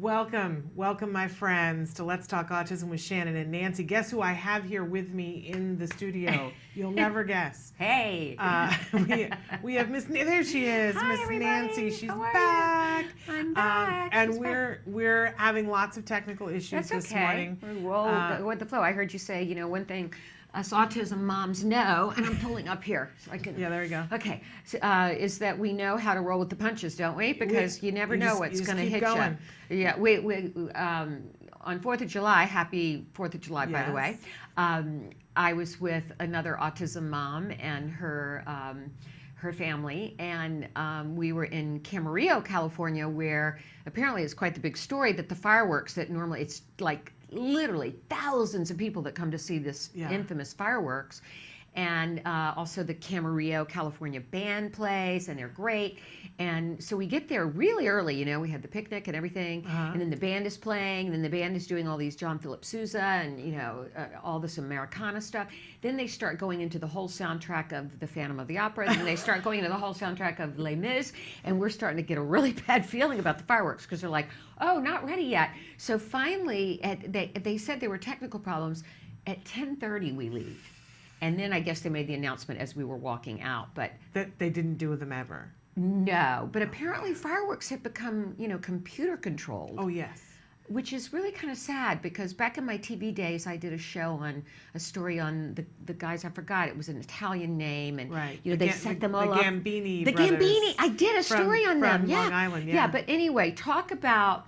Welcome, my friends, to Let's Talk Autism with Shannon and Nancy. Guess who I have here with me in the studio? You'll never guess. Hey. We have Miss. There she is, Miss Nancy. She's back. I'm back. And we're having lots of technical issues this morning. We'll roll with the flow. I heard you say, one thing us autism moms know, and I'm pulling up here so I can. Yeah, there we go. Okay, so, is that we know how to roll with the punches, don't we? Because you never know what's going to hit you. Yeah, we on 4th of July, happy 4th of July, by the way. I was with another autism mom and her family, and we were in Camarillo, California, where apparently it's quite the big story that the fireworks that normally it's like literally thousands of people that come to see this infamous fireworks. And also the Camarillo, California band plays, and they're great. And so we get there really early, we had the picnic and everything, and then the band is playing, and then the band is doing all these John Philip Sousa and, all this Americana stuff. Then they start going into the whole soundtrack of The Phantom of the Opera, and then they start going into the whole soundtrack of Les Mis, and we're starting to get a really bad feeling about the fireworks, because they're like, oh, not ready yet. So finally, they said there were technical problems. At 10:30 we leave. And then I guess they made the announcement as we were walking out, but that they didn't do them ever. No, but apparently fireworks have become, computer controlled. Oh, yes. Which is really kind of sad, because back in my TV days, I did a show on a story on the guys. I forgot, it was an Italian name, and they set them all up. The Gambini The brothers. Gambini. I did a story on them. From Long Island. Yeah. But anyway, talk about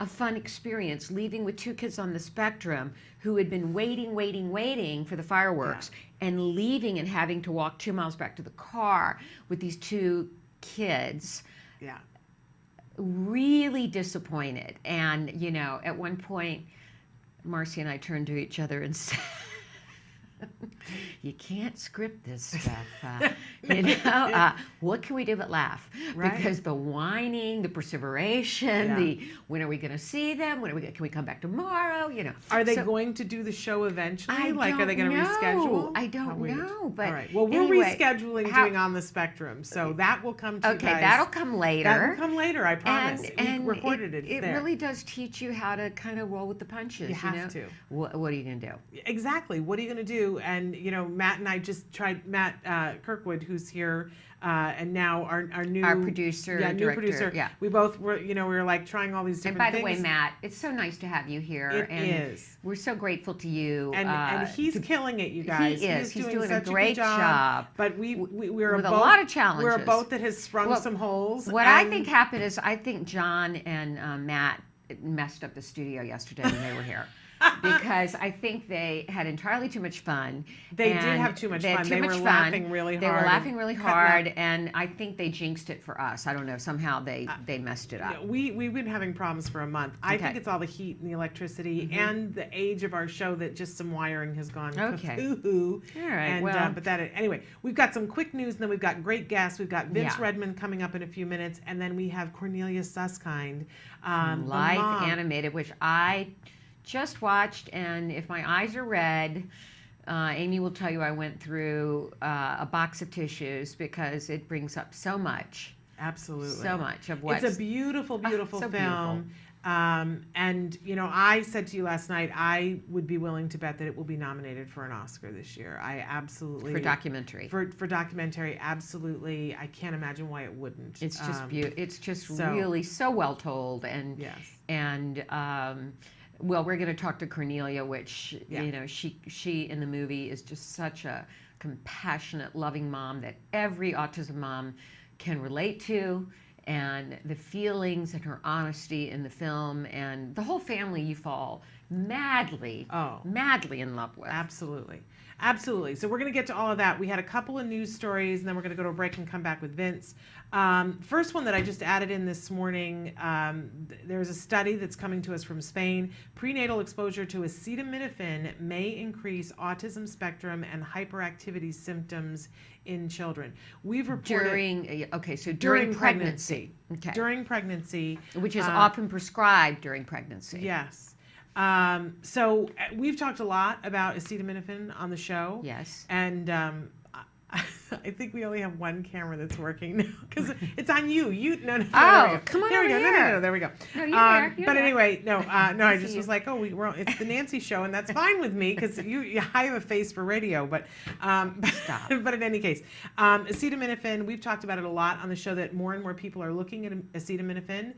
a fun experience leaving with two kids on the spectrum who had been waiting for the fireworks, and leaving and having to walk 2 miles back to the car with these two kids. Yeah. Really disappointed. And, at one point, Marcy and I turned to each other and said, you can't script this stuff. What can we do but laugh? Right. Because the whining, the perseveration, when are we going to see them? Can we come back tomorrow? Are they going to do the show eventually? Are they going to reschedule? I don't know. But all right. Well, we're rescheduling doing On the Spectrum, so that will come to you guys. Okay, that'll come later. That will come later, I promise. And we recorded it. It really does teach you how to kind of roll with the punches. You have to. What are you going to do? Exactly. What are you going to do? And Matt and I just tried. Matt Kirkwood, who's here, and now our new producer, new producer. Yeah. We both were, we were like trying all these different things. And by the way, Matt, it's so nice to have you here. It is. We're so grateful to you. And he's killing it, you guys. He is. He's doing such a great job. But we're with a lot of challenges. We're a boat that has sprung some holes. What I think happened is I think John and Matt messed up the studio yesterday when they were here. Because I think they had entirely too much fun. They did have too much fun. They were laughing really hard. They were laughing really hard, and I think they jinxed it for us. I don't know. Somehow they messed it up. We've been having problems for a month. I think it's all the heat and the electricity and the age of our show that just some wiring has gone cuckoo. All right. And, anyway, we've got some quick news, and then we've got great guests. We've got Vince Redmond coming up in a few minutes, and then we have Cornelia Susskind, live animated, which I just watched, and if my eyes are red, Amy will tell you I went through a box of tissues, because it brings up so much. Absolutely. So much of what. It's a beautiful, beautiful so film. And, I said to you last night, I would be willing to bet that it will be nominated for an Oscar this year. I absolutely. For documentary. For documentary, absolutely. I can't imagine why it wouldn't. It's just it's just really so well told. And, well, we're going to talk to Cornelia, which, she in the movie is just such a compassionate, loving mom that every autism mom can relate to. And the feelings and her honesty in the film, and the whole family you fall madly in love with. Absolutely. Absolutely. So we're going to get to all of that. We had a couple of news stories, and then we're going to go to a break and come back with Vince. First one that I just added in this morning, there's a study that's coming to us from Spain. Prenatal exposure to acetaminophen may increase autism spectrum and hyperactivity symptoms in children. We've reported during pregnancy. Okay. During pregnancy. Which is often prescribed during pregnancy. Yes. So we've talked a lot about acetaminophen on the show. Yes. And I think we only have one camera that's working now because it's on you. No, no. Oh, come on there we over go. here. No, there we go. No, you're there. You're but there. anyway, no. I just you. was like, it's the Nancy show, and that's fine with me because I have a face for radio. But Stop. but in any case, acetaminophen. We've talked about it a lot on the show that more and more people are looking at acetaminophen.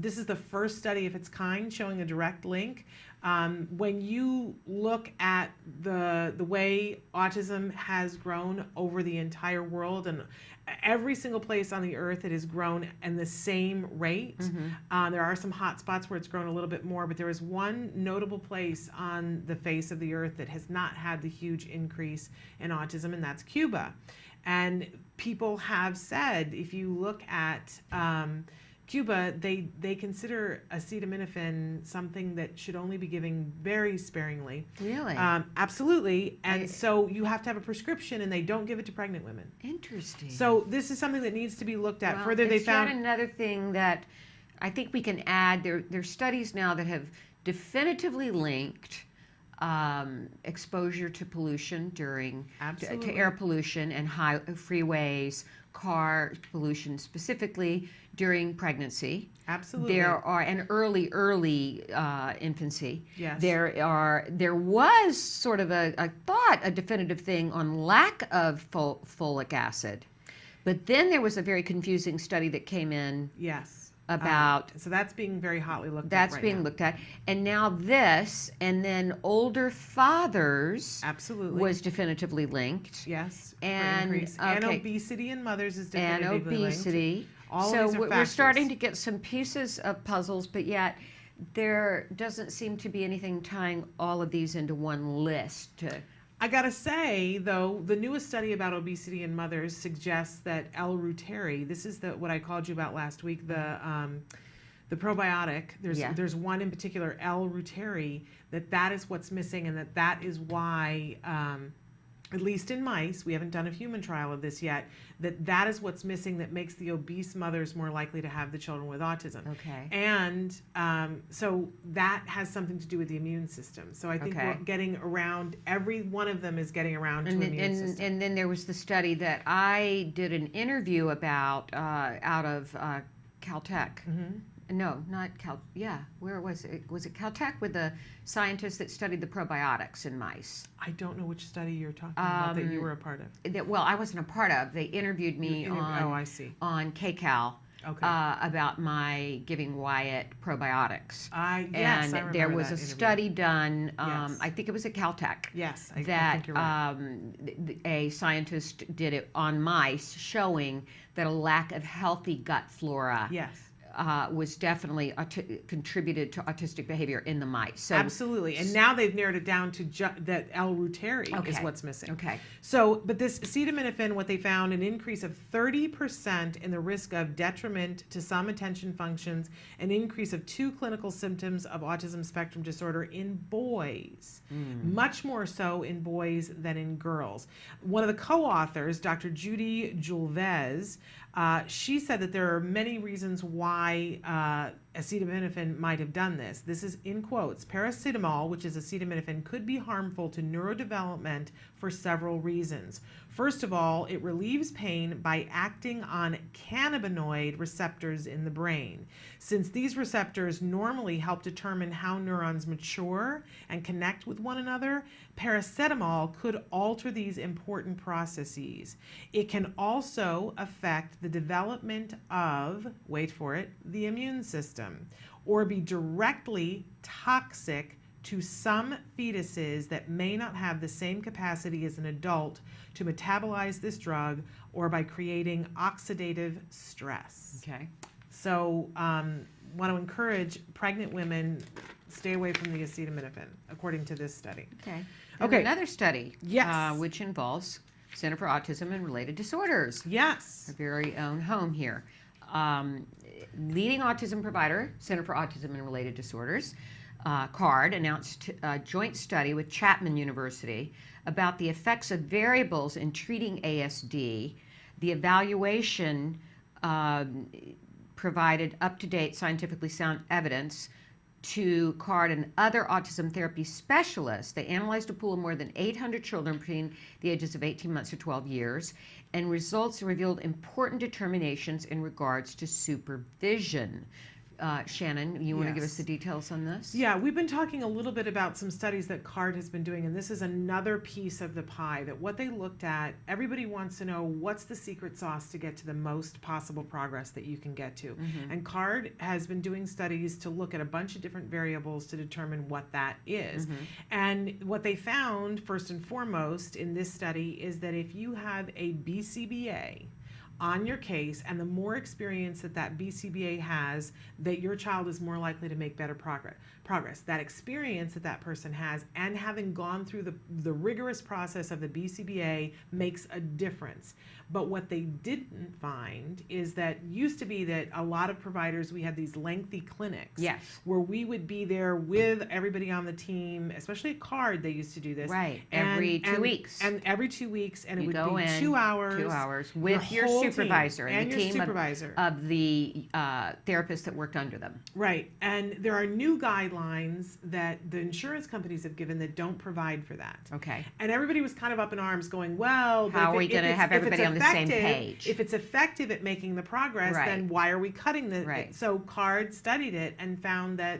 This is the first study of its kind showing a direct link. When you look at the way autism has grown over the entire world, and every single place on the earth it has grown in the same rate. There are some hot spots where it's grown a little bit more, but there is one notable place on the face of the earth that has not had the huge increase in autism, and that's Cuba. And people have said, if you look at Cuba, they consider acetaminophen something that should only be given very sparingly. Really? Absolutely. And so you have to have a prescription, and they don't give it to pregnant women. Interesting. So this is something that needs to be looked at further. It's They found yet another thing that I think we can add. There's studies now that have definitively linked exposure to pollution to air pollution and high freeways, car pollution specifically during pregnancy. Absolutely. There are and early infancy. Yes. There was sort of a definitive thing on lack of folic acid, but then there was a very confusing study that came in. Yes. About so that's being very hotly looked at. That's being looked at, and now this, and then older fathers. Absolutely. Was definitively linked. Yes. And and obesity in mothers is definitively linked. And obesity. All so of these are we're starting to get some pieces of puzzles, but yet there doesn't seem to be anything tying all of these into one list. I gotta say, though, the newest study about obesity in mothers suggests that L-reuteri, this is what I called you about last week, the probiotic. There's one in particular, L-reuteri, that is what's missing, and that is why, at least in mice, we haven't done a human trial of this yet, that is what's missing that makes the obese mothers more likely to have the children with autism. Okay. And so that has something to do with the immune system. So I think we're getting around, every one of them is getting around to immune system. And then there was the study that I did an interview about out of Caltech. No, not Cal. Yeah, where was it? Was it Caltech with the scientists that studied the probiotics in mice? I don't know which study you're talking about that you were a part of. Well, I wasn't a part of. They interviewed me on KCAL about my giving Wyatt probiotics. Yes, and there was a study done. I think it was at Caltech. Yes, I think you're right. A scientist did it on mice, showing that a lack of healthy gut flora. Yes. Was definitely contributed to autistic behavior in the mice. So, absolutely, and now they've narrowed it down to that L-reuteri is what's missing. Okay. So, but this acetaminophen, what they found, an increase of 30% in the risk of detriment to some attention functions, an increase of 2 clinical symptoms of autism spectrum disorder in boys, much more so in boys than in girls. One of the co-authors, Dr. Judy Julvez, she said that there are many reasons why acetaminophen might have done this. This is in quotes. Paracetamol, which is acetaminophen, could be harmful to neurodevelopment for several reasons. First of all, it relieves pain by acting on cannabinoid receptors in the brain. Since these receptors normally help determine how neurons mature and connect with one another, paracetamol could alter these important processes. It can also affect the development of, wait for it, the immune system, or be directly toxic to some fetuses that may not have the same capacity as an adult to metabolize this drug, or by creating oxidative stress. Okay. So want to encourage pregnant women, stay away from the acetaminophen, according to this study. Okay. And another study, yes, which involves Center for Autism and Related Disorders. Yes. Our very own home here. Leading autism provider, Center for Autism and Related Disorders, CARD, announced a joint study with Chapman University about the effects of variables in treating ASD. The evaluation provided up-to-date scientifically sound evidence to CARD and other autism therapy specialists. They analyzed a pool of more than 800 children between the ages of 18 months to 12 years, and results revealed important determinations in regards to supervision. Shannon, you want to give us the details on this? Yeah, we've been talking a little bit about some studies that CARD has been doing, and this is another piece of the pie, that what they looked at, everybody wants to know what's the secret sauce to get to the most possible progress that you can get to. And CARD has been doing studies to look at a bunch of different variables to determine what that is. And what they found, first and foremost, in this study is that if you have a BCBA on your case, and the more experience that that BCBA has, that your child is more likely to make better progress. That experience that that person has, and having gone through the rigorous process of the BCBA, makes a difference. But what they didn't find is that used to be that a lot of providers, we had these lengthy clinics, where we would be there with everybody on the team, especially at CARD, they used to do this. Every 2 weeks. And every 2 weeks, and you it would go be in 2 hours. 2 hours with your supervisor and the your team supervisor of the therapists that worked under them. Right. And there are new guidelines that the insurance companies have given that don't provide for that. Okay. And everybody was kind of up in arms going, well, how are we going to have everybody on the same page? If it's effective at making the progress, then why are we cutting the... So CARD studied it and found that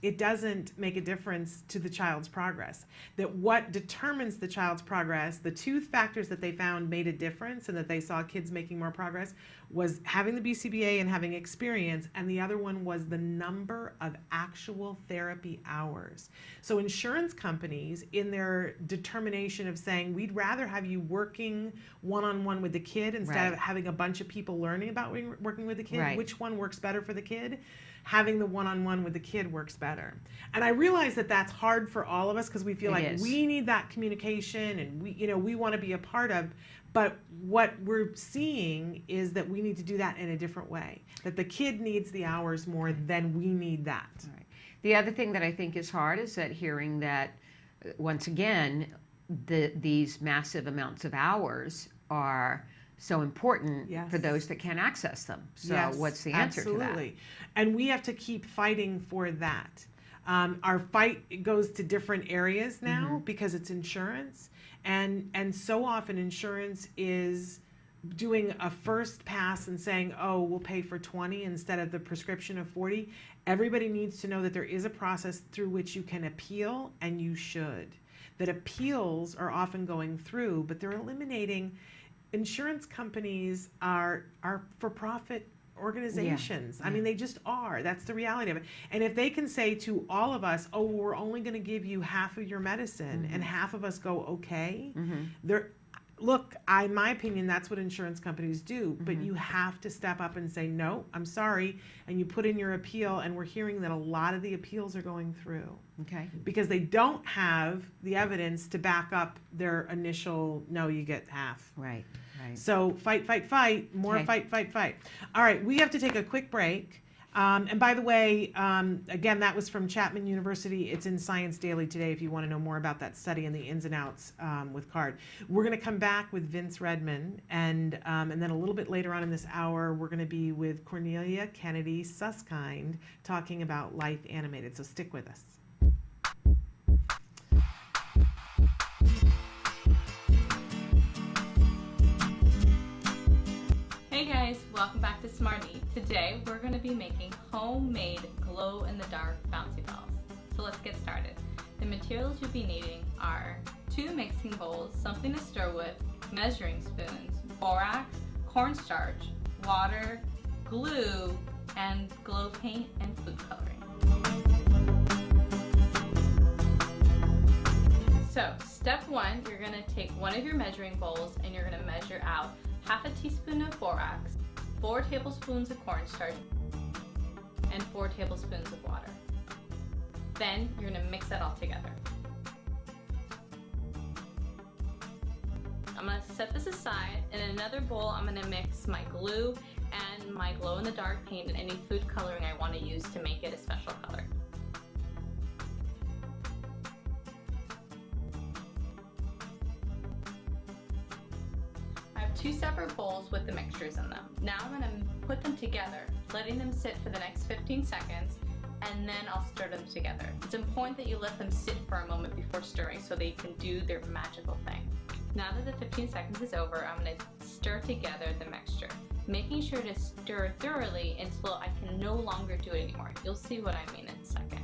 it doesn't make a difference to the child's progress. That what determines the child's progress, the two factors that they found made a difference and that they saw kids making more progress, was having the BCBA and having experience, and the other one was the number of actual therapy hours. So insurance companies, in their determination of saying, we'd rather have you working one-on-one with the kid instead of having a bunch of people learning about working with the kid, which one works better for the kid? Having the one-on-one with the kid works better. And I realize that that's hard for all of us, because we feel like we need that communication, and we want to be a part of. But what we're seeing is that we need to do that in a different way. That the kid needs the hours more than we need that. The other thing that I think is hard is that hearing that, once again, these massive amounts of hours are so important for those that can't access them. So what's the answer to that? Absolutely. And we have to keep fighting for that. Our fight goes to different areas now because it's insurance. And so often insurance is doing a first pass and saying, oh, we'll pay for 20 instead of the prescription of 40. Everybody needs to know that there is a process through which you can appeal, and you should. That appeals are often going through, but they're eliminating. Insurance companies are for-profit organizations. I mean, they just are. That's the reality of it. And if they can say to all of us, oh, we're only going to give you half of your medicine, and half of us go, okay, look, in my opinion, that's what insurance companies do. But you have to step up and say, no, I'm sorry. And you put in your appeal, and we're hearing that a lot of the appeals are going through. Because they don't have the evidence to back up their initial, no, you get half. So fight, fight, fight, more fight, fight, fight. All right, we have to take a quick break. And by the way, again, that was from Chapman University. It's in Science Daily today if you want to know more about that study and the ins and outs with CARD. We're going to come back with Vince Redman, and then a little bit later on in this hour, we're going to be with Cornelia Kennedy Susskind talking about Life Animated. So stick with us. Hey guys, welcome back to Smarty. Today we're going to be making homemade glow-in-the-dark bouncy balls. So let's get started. The materials you'll be needing are 2 mixing bowls, something to stir with, measuring spoons, borax, cornstarch, water, glue, and glow paint and food coloring. So step 1, you're going to take one of your measuring bowls and you're going to measure out half a teaspoon of borax, 4 tablespoons of cornstarch, and 4 tablespoons of water. Then you're going to mix that all together. I'm going to set this aside. In another bowl, I'm going to mix my glue and my glow-in-the-dark paint and any food coloring I want to use to make it a special color. I have 2 separate bowls with the mixtures in them. Now I'm going to put them together, letting them sit for the next 15 seconds, and then I'll stir them together. It's important that you let them sit for a moment before stirring so they can do their magical thing. Now that the 15 seconds is over, I'm going to stir together the mixture, making sure to stir thoroughly until I can no longer do it anymore. You'll see what I mean in a second.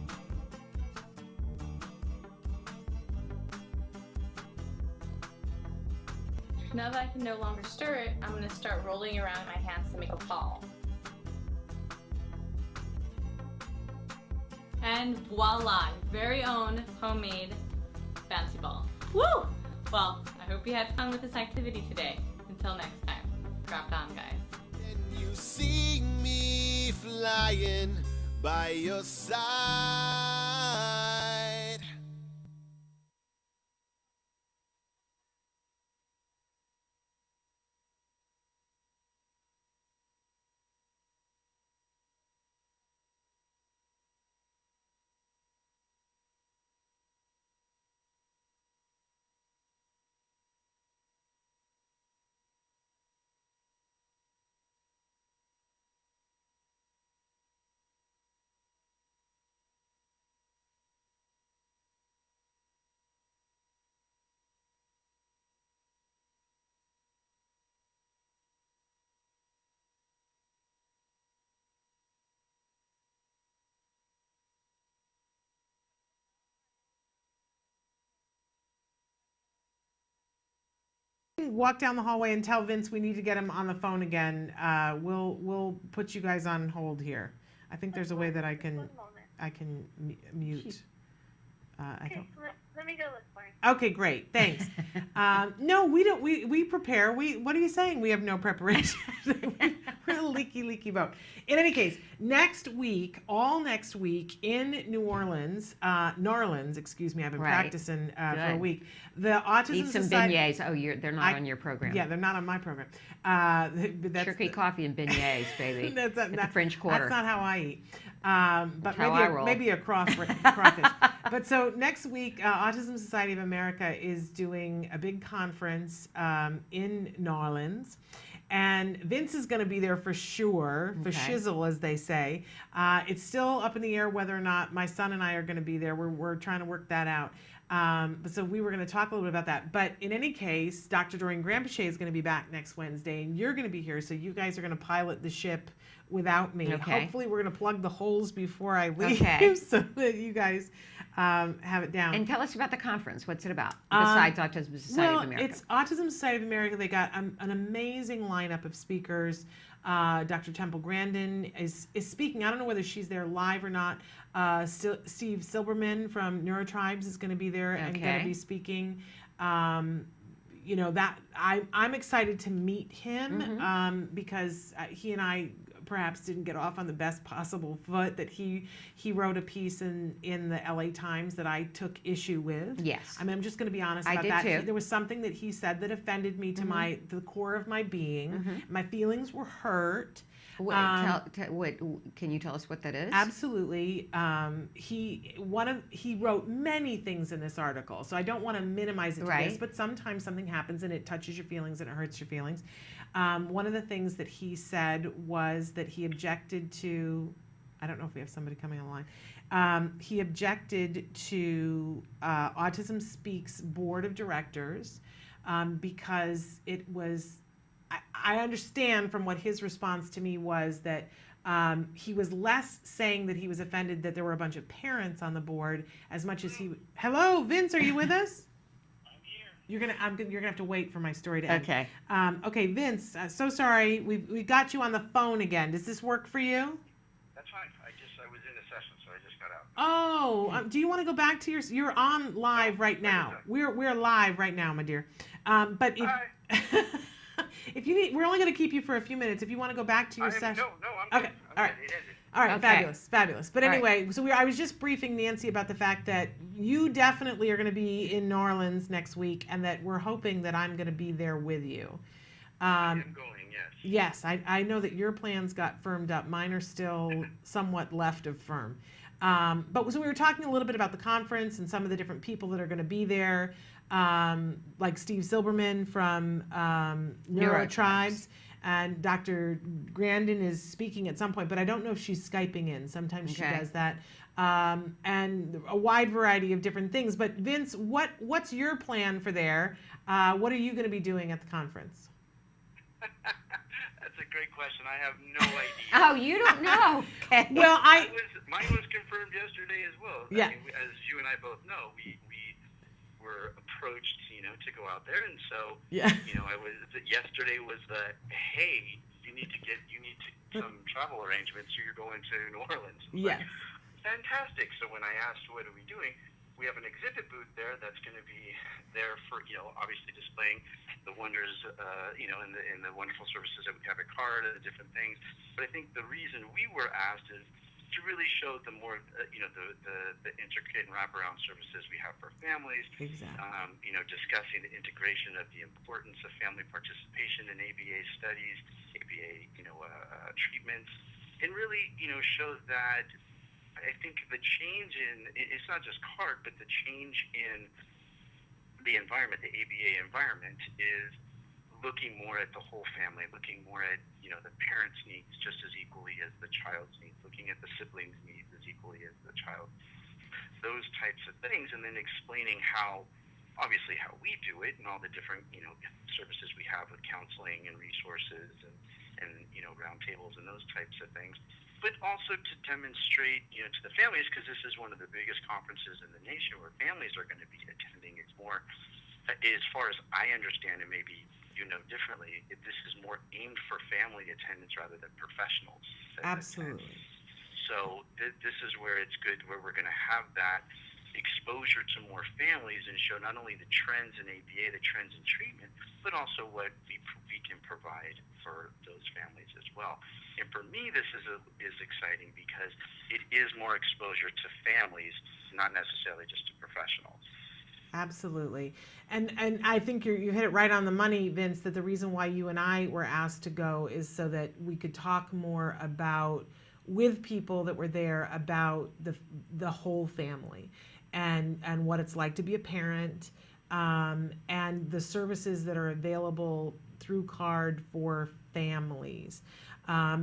Now that I can no longer stir it, I'm going to start rolling around my hands to make a ball. And voila, very own homemade bouncy ball. Woo! Well, I hope you had fun with this activity today. Until next time, craft on, guys. And you see me flying by your side. Walk down the hallway and tell Vince we need to get him on the phone again. We'll put you guys on hold here. I think there's a way that I can mute. Let me go look for him. Okay, great. Thanks. No, we don't. We prepare. What are you saying? We have no preparation. We're a leaky boat. In any case, all next week in New Orleans, excuse me, I've been practicing for a week. The Autism Eat some Society, beignets. Oh, they're not on your program. Yeah, they're not on my program. Turkey, coffee, and beignets, baby. That's at the French Quarter. That's not how I eat. But maybe a crawfish. But so next week, Autism Society of America is doing a big conference in New Orleans. And Vince is going to be there for sure, for shizzle, as they say. It's still up in the air whether or not my son and I are going to be there. We're trying to work that out. So we were going to talk a little bit about that. But in any case, Dr. Doreen Granpeche is going to be back next Wednesday, and you're going to be here. So you guys are going to pilot the ship without me. Okay. Hopefully we're going to plug the holes before I leave so that you guys have it down. And tell us about the conference. What's it about, besides Autism Society of America? It's Autism Society of America. They got an amazing lineup of speakers. Dr. Temple Grandin is speaking. I don't know whether she's there live or not. Steve Silberman from Neurotribes is going to be there and going to be speaking. You know, that I'm excited to meet him because he and I perhaps didn't get off on the best possible foot. That he wrote a piece in the LA Times that I took issue with. Yes. I mean, I'm just going to be honest about that. There was something that he said that offended me to the core of my being. My feelings were hurt. Can you tell us what that is? Absolutely. He wrote many things in this article, so I don't want to minimize it to this, but sometimes something happens and it touches your feelings and it hurts your feelings. One of the things that he said was that he objected to, I don't know if we have somebody coming on the line, he objected to Autism Speaks Board of Directors because it was, I understand from what his response to me was that he was less saying that he was offended that there were a bunch of parents on the board as much as he. Hello, Vince, are you with us? I'm here. You're gonna have to wait for my story to end. Okay. Okay, Vince. So sorry, we got you on the phone again. Does this work for you? That's fine. I was in a session, so I just got out. Oh, do you want to go back to you're on live right now. We're live right now, my dear. But if if you need, we're only going to keep you for a few minutes. If you want to go back to your session. No, I'm okay. good. All right. All right. Fabulous. But anyway, so I was just briefing Nancy about the fact that you definitely are going to be in New Orleans next week, and that we're hoping that I'm going to be there with you. I'm going, yes. Yes, I know that your plans got firmed up. Mine are still somewhat left of firm. But so we were talking a little bit about the conference and some of the different people that are going to be there, like Steve Silberman from Neurotribes. and Dr. Grandin is speaking at some point, but I don't know if she's Skyping in. Sometimes she does that. And a wide variety of different things. But Vince, what's your plan for there? What are you going to be doing at the conference? That's a great question. I have no idea. Oh, you don't know? Okay. Well, Mine was confirmed yesterday as well. Yeah. I mean, as you and I both know, we were approached, to go out there, and so yeah. Yesterday was the hey, you need to some travel arrangements. So you're going to New Orleans. Yes. Fantastic. So when I asked what are we doing, we have an exhibit booth there that's going to be there for obviously displaying the wonders in the wonderful services that we have at CARD and the different things. But I think the reason we were asked is to really show the more the intricate and wraparound services we have for families. Exactly. Discussing the integration of the importance of family participation in ABA studies, ABA treatments, and really show that I think the change in it's not just CARD, but the change in the environment, the ABA environment, is looking more at the whole family, looking more at the parents' needs just as equally as the child's needs, looking at the siblings' needs as equally as the child. Those types of things, and then explaining how we do it and all the different services we have with counseling and resources and roundtables and those types of things. But also to demonstrate, to the families, because this is one of the biggest conferences in the nation where families are going to be attending. It's more, as far as I understand, and maybe differently, this is more aimed for family attendance rather than professionals. Absolutely. So this is where it's good, where we're going to have that exposure to more families and show not only the trends in ABA, the trends in treatment, but also what we can provide for those families as well. And for me, this is exciting because it is more exposure to families, not necessarily just to professionals. Absolutely. And I think you hit it right on the money, Vince, that the reason why you and I were asked to go is so that we could talk more about, with people that were there, about the whole family and what it's like to be a parent, and the services that are available through CARD for families.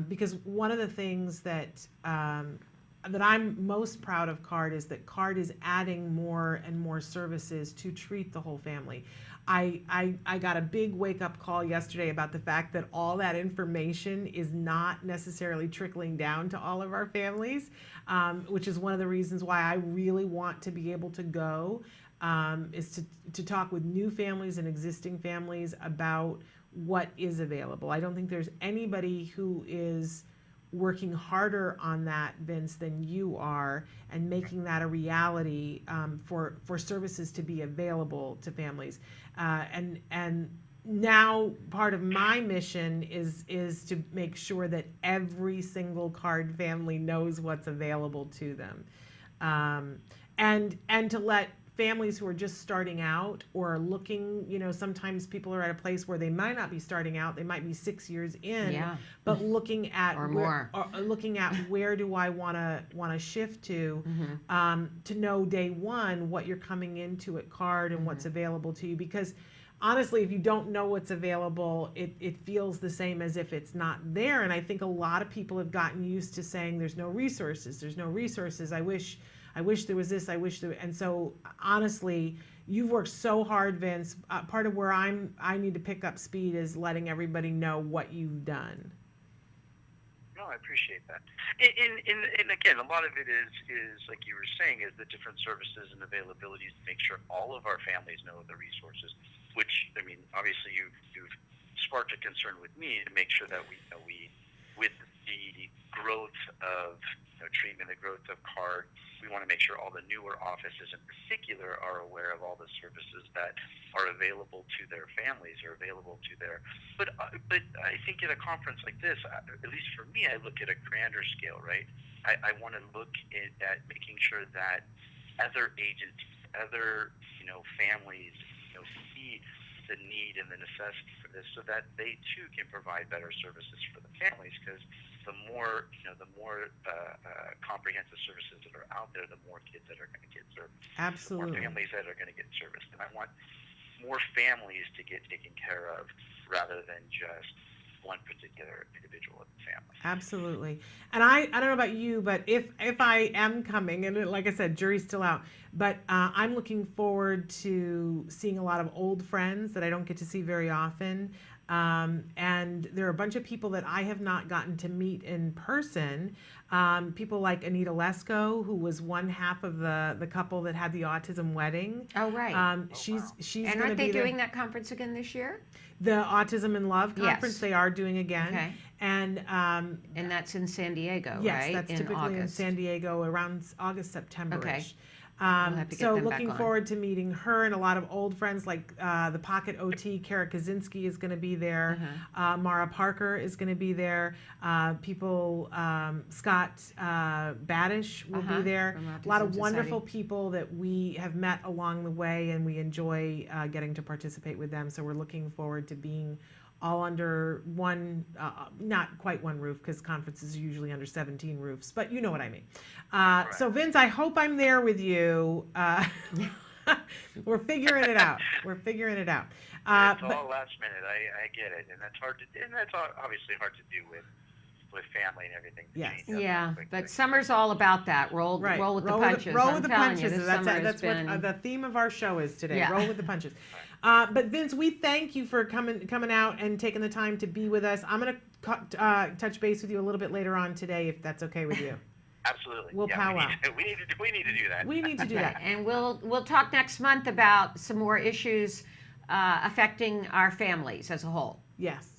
Because one of the things that I'm most proud of CARD is that CARD is adding more and more services to treat the whole family. I got a big wake-up call yesterday about the fact that all that information is not necessarily trickling down to all of our families, which is one of the reasons why I really want to be able to go, is to talk with new families and existing families about what is available. I don't think there's anybody who is working harder on that, Vince, than you are, and making that a reality for services to be available to families. And now part of my mission is to make sure that every single CARD family knows what's available to them, and to let families who are just starting out or looking, sometimes people are at a place where they might not be starting out, they might be 6 years in, but looking at looking at where do I want to shift to know day one what you're coming into at CARD and what's available to you. Because honestly, if you don't know what's available, it feels the same as if it's not there. And I think a lot of people have gotten used to saying there's no resources, I wish there was this, and so honestly, you've worked so hard, Vince. Part of where I need to pick up speed is letting everybody know what you've done. No, I appreciate that. And again, a lot of it is like you were saying, is the different services and availabilities to make sure all of our families know the resources, which, I mean, obviously you've sparked a concern with me to make sure that we with the growth of treatment, the growth of CARD, we want to make sure all the newer offices in particular are aware of all the services that are available to their families or available to their. But I think at a conference like this, at least for me, I look at a grander scale, right? I want to look at making sure that other agencies, other families, see the need and the necessity for this, so that they too can provide better services for the families. Because the more comprehensive services that are out there, the more kids that are going to get served. Absolutely. More families that are going to get serviced, and I want more families to get taken care of rather than just one particular individual in the family. Absolutely. And I don't know about you, but if I am coming, and like I said, jury's still out, but I'm looking forward to seeing a lot of old friends that I don't get to see very often. And there are a bunch of people that I have not gotten to meet in person. People like Anita Lesko, who was one half of the couple that had the autism wedding. Oh, right. She's And going to aren't be they there. doing that conference again this year? The Autism-live conference, Yes. they are doing again. Okay. And And that's in San Diego, yes, right? that's in typically in August. San Diego around August, September-ish. Okay. have to get So them back looking on. forward to meeting her and a lot of old friends like the Pocket OT, Kara Kaczynski is going to be there. Mara Parker is going to be there. Scott Badish will be there. From A lot of Autism wonderful Society. people that we have met along the way, and we enjoy getting to participate with them. So we're looking forward to being all under one, not quite one roof, because conferences are usually under 17 roofs, but you know what I mean. So Vince, I hope I'm there with you. We're figuring it out. We're figuring it out. It's all last minute. I get it, and that's hard to. And that's obviously hard to do with family and everything. Yes. Yeah, but summer's all about that. Roll with the punches. Roll I'm with the telling punches. you, this That's summer has what been. the theme of our show is today. Yeah. Roll with the punches. But Vince, we thank you for coming out and taking the time to be with us. I'm going to touch base with you a little bit later on today, if that's okay with you. Absolutely. We'll powwow. We need to do that. We need to do that. And we'll talk next month about some more issues affecting our families as a whole. Yes.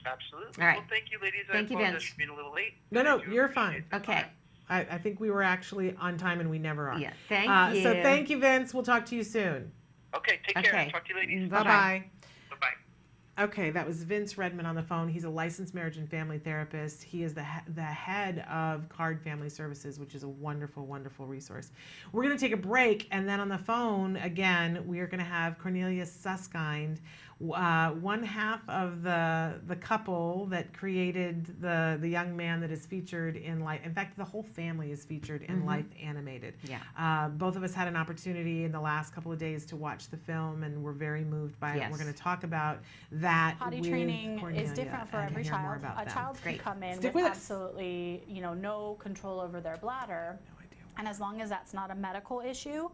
Absolutely. All right. Well, thank you, ladies. Thank you, I apologize Vince. for being a little late. No, I do you're appreciate fine. the Okay. time. I think we were actually on time, and we never are. Yeah. Thank you. So thank you, Vince. We'll talk to you soon. Okay, take care. Okay. Talk to you ladies. Bye-bye. Bye-bye. Bye-bye. Okay, that was Vince Redmond on the phone. He's a licensed marriage and family therapist. He is the head of Card Family Services, which is a wonderful, wonderful resource. We're going to take a break, and then on the phone, again, we are going to have Cornelius Susskind, one half of the couple that created the young man that is featured in Life. In fact, the whole family is featured in Life Animated. Yeah. Both of us had an opportunity in the last couple of days to watch the film, and we're very moved by it. Yes. We're going to talk about that. Potty with training Cornelia is different for and every hear more child. about A them. child can Great. come in Stick with with us. absolutely, no control over their bladder. No idea. And as long as that's not a medical issue,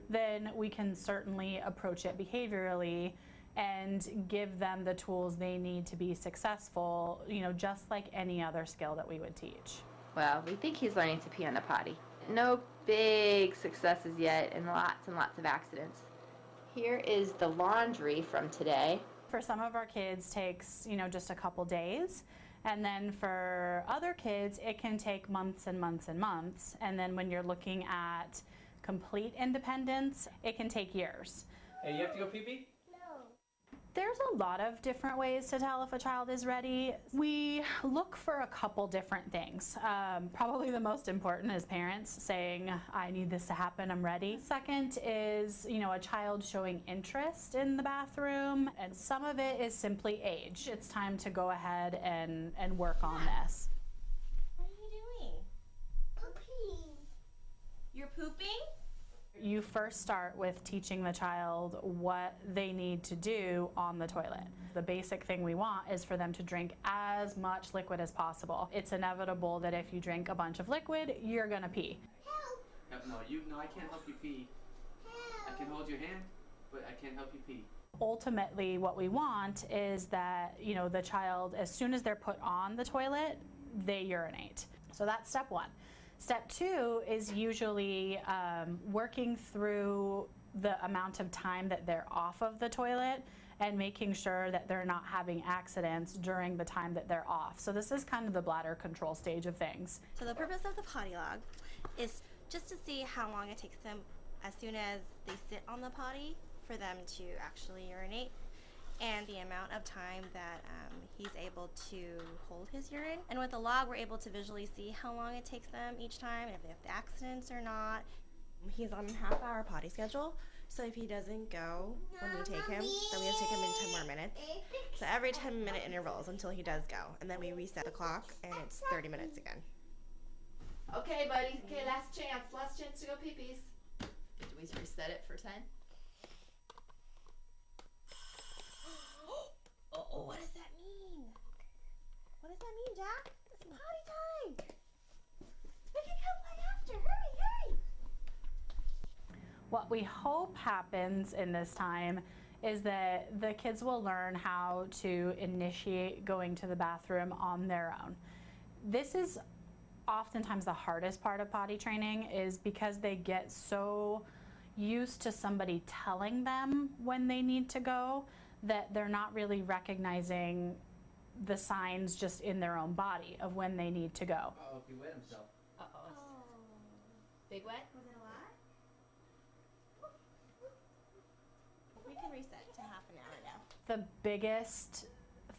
then we can certainly approach it behaviorally and give them the tools they need to be successful, just like any other skill that we would teach. Well, we think he's learning to pee on the potty. No big successes yet and lots of accidents. Here is the laundry from today. For some of our kids takes, just a couple days. And then for other kids, it can take months and months and months. And then when you're looking at complete independence, it can take years. Hey, you have to go pee-pee? There's a lot of different ways to tell if a child is ready. We look for a couple different things. Probably the most important is parents saying, I need this to happen, I'm ready. Second is, a child showing interest in the bathroom, and some of it is simply age. It's time to go ahead and work on this. What are you doing? Pooping. You're pooping? You first start with teaching the child what they need to do on the toilet. The basic thing we want is for them to drink as much liquid as possible. It's inevitable that if you drink a bunch of liquid, you're gonna pee. No, I can't help you pee. I can hold your hand, but I can't help you pee. Ultimately, what we want is that, the child, as soon as they're put on the toilet, they urinate. So that's step one. Step two is usually working through the amount of time that they're off of the toilet and making sure that they're not having accidents during the time that they're off. So this is kind of the bladder control stage of things. So the purpose of the potty log is just to see how long it takes them as soon as they sit on the potty for them to actually urinate, and the amount of time that he's able to hold his urine. And with the log, we're able to visually see how long it takes them each time, and if they have accidents or not. He's on a half-hour potty schedule, so if he doesn't go when we take him, then we have to take him in 10 more minutes. So every 10-minute intervals until he does go, and then we reset the clock, and it's 30 minutes again. Okay, buddy. Okay, last chance to go pee-pees. Do we reset it for 10? Oh, what does that mean? What does that mean, Jack? It's potty time. We can come play after. Hurry, hurry. What we hope happens in this time is that the kids will learn how to initiate going to the bathroom on their own. This is oftentimes the hardest part of potty training, is because they get so used to somebody telling them when they need to go that they're not really recognizing the signs just in their own body of when they need to go. Oh, he wet himself. Uh-oh. Big wet? Was it a lot? We can reset to half an hour now. The biggest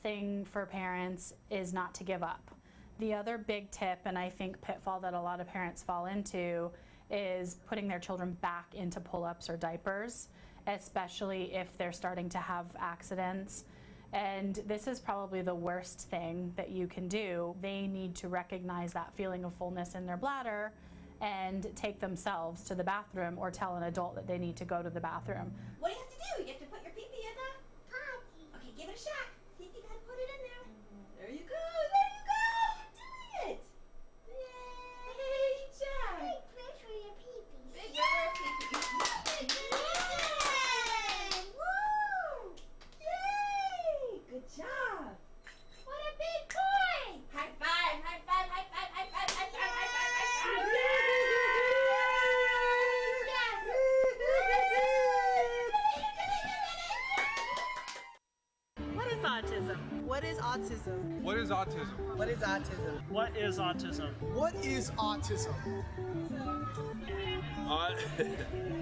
thing for parents is not to give up. The other big tip, and I think pitfall that a lot of parents fall into, is putting their children back into pull-ups or diapers, especially if they're starting to have accidents. And this is probably the worst thing that you can do. They need to recognize that feeling of fullness in their bladder and take themselves to the bathroom, or tell an adult that they need to go to the bathroom. What do you have to do? You have to put your pee-pee in the potty. Okay, give it a shot. See if you can put it in there. There you go. There you go. You're doing it. Yay, Jack. Big push for your pee-pee. Big pee-pee. Yay! Woo! Yay! Good job. What a big boy. High five, high five, high five, high five, high five, high five, high five. What is autism? What is autism? What is autism? What is autism? What is autism? What is autism?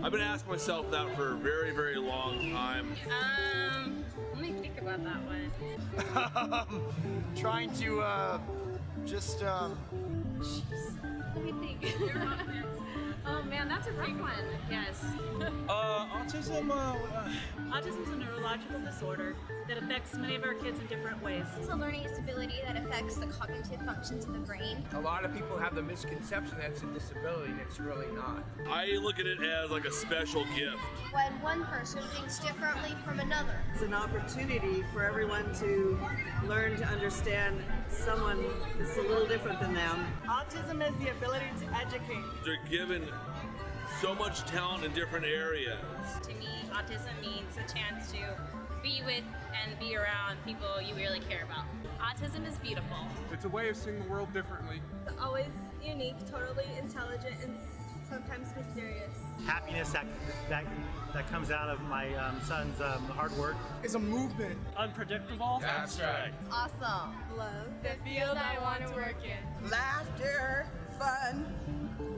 I've been asking myself that for a very, very long time. Let me think about that one. Trying to, just, Jeez. Let me think. Oh man, that's a rough one. Yes. Autism, Autism is a neurological disorder that affects many of our kids in different ways. It's a learning disability that affects the cognitive functions of the brain. A lot of people have the misconception that it's a disability, and it's really not. I look at it as like a special gift. When one person thinks differently from another. It's an opportunity for everyone to learn to understand someone that's a little different than them. Autism is the ability to educate. They're given so much talent in different areas. To me, autism means a chance to be with and be around people you really care about. Autism is beautiful. it's a way of seeing the world differently. It's always unique, totally intelligent, and sometimes mysterious. Happiness that comes out of my son's hard work. It's a movement. Unpredictable. That's right. Awesome. Love. The field I want to work in. Laughter, fun,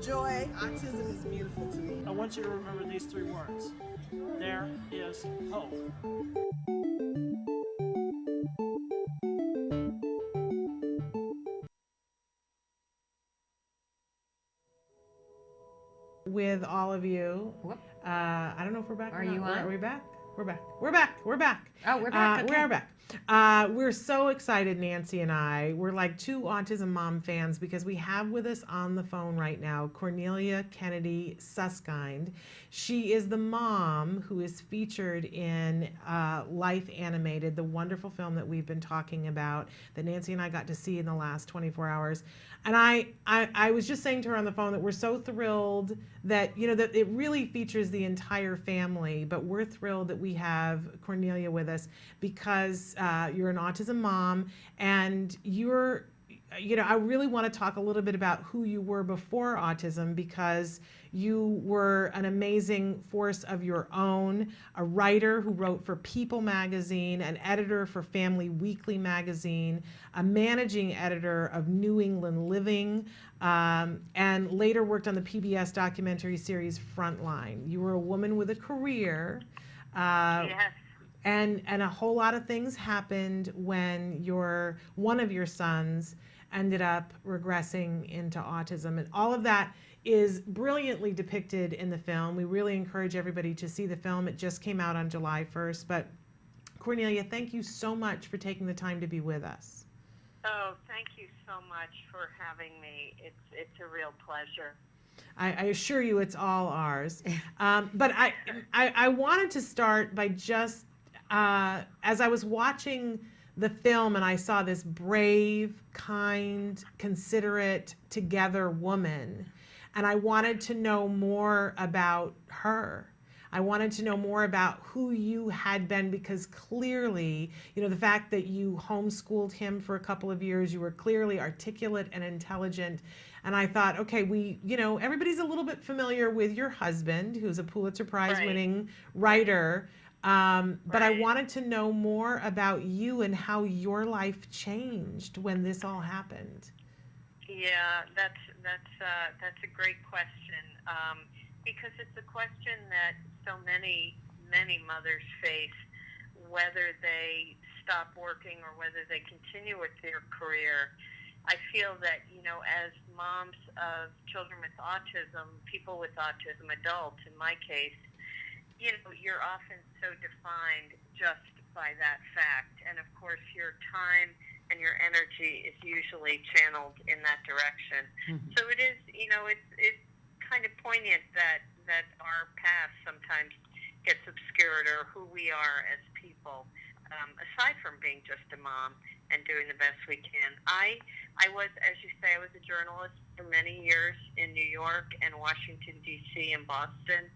joy. Autism is beautiful to me. I want you to remember these three words. There is hope. With all of you. Whoop. I don't know if we're back. Are or not. you on? Are we back? We're back. We're back. We're back. Oh, we're back. We Okay. are back. We're so excited, Nancy and I. We're like two Autism Mom fans because we have with us on the phone right now Cornelia Kennedy Susskind. She is the mom who is featured in Life Animated, the wonderful film that we've been talking about that Nancy and I got to see in the last 24 hours. And I was just saying to her on the phone that we're so thrilled that, you know, that it really features the entire family, but we're thrilled that we have Cornelia with us because you're an autism mom and you're, you know, I really want to talk a little bit about who you were before autism because you were an amazing force of your own, a writer who wrote for People magazine, an editor for Family Weekly magazine, a managing editor of New England Living, and later worked on the PBS documentary series Frontline. You were a woman with a career. Yes. And a whole lot of things happened when one of your sons ended up regressing into autism. And all of that is brilliantly depicted in the film. We really encourage everybody to see the film. It just came out on July 1st. But Cornelia, thank you so much for taking the time to be with us. Oh, thank you so much for having me. It's a real pleasure. I assure you it's all ours. But I wanted to start by just, as I was watching the film and I saw this brave, kind, considerate, together woman. And I wanted to know more about her. I wanted to know more about who you had been, because clearly, you know, the fact that you homeschooled him for a couple of years, you were clearly articulate and intelligent. And I thought, okay, you know, everybody's a little bit familiar with your husband, who's a Pulitzer Prize winning writer. But I wanted to know more about you and how your life changed when this all happened. Yeah, that's a great question, because it's a question that so many mothers face, whether they stop working or whether they continue with their career. I feel that, you know, as moms of children with autism, people with autism, adults in my case, you know, you're often so defined just by that fact. And of course, your time and your energy is usually channeled in that direction. Mm-hmm. So it is, you know, it's kind of poignant that our past sometimes gets obscured, or who we are as people, aside from being just a mom and doing the best we can. I was, as you say, I was a journalist for many years in New York and Washington, D.C. and Boston.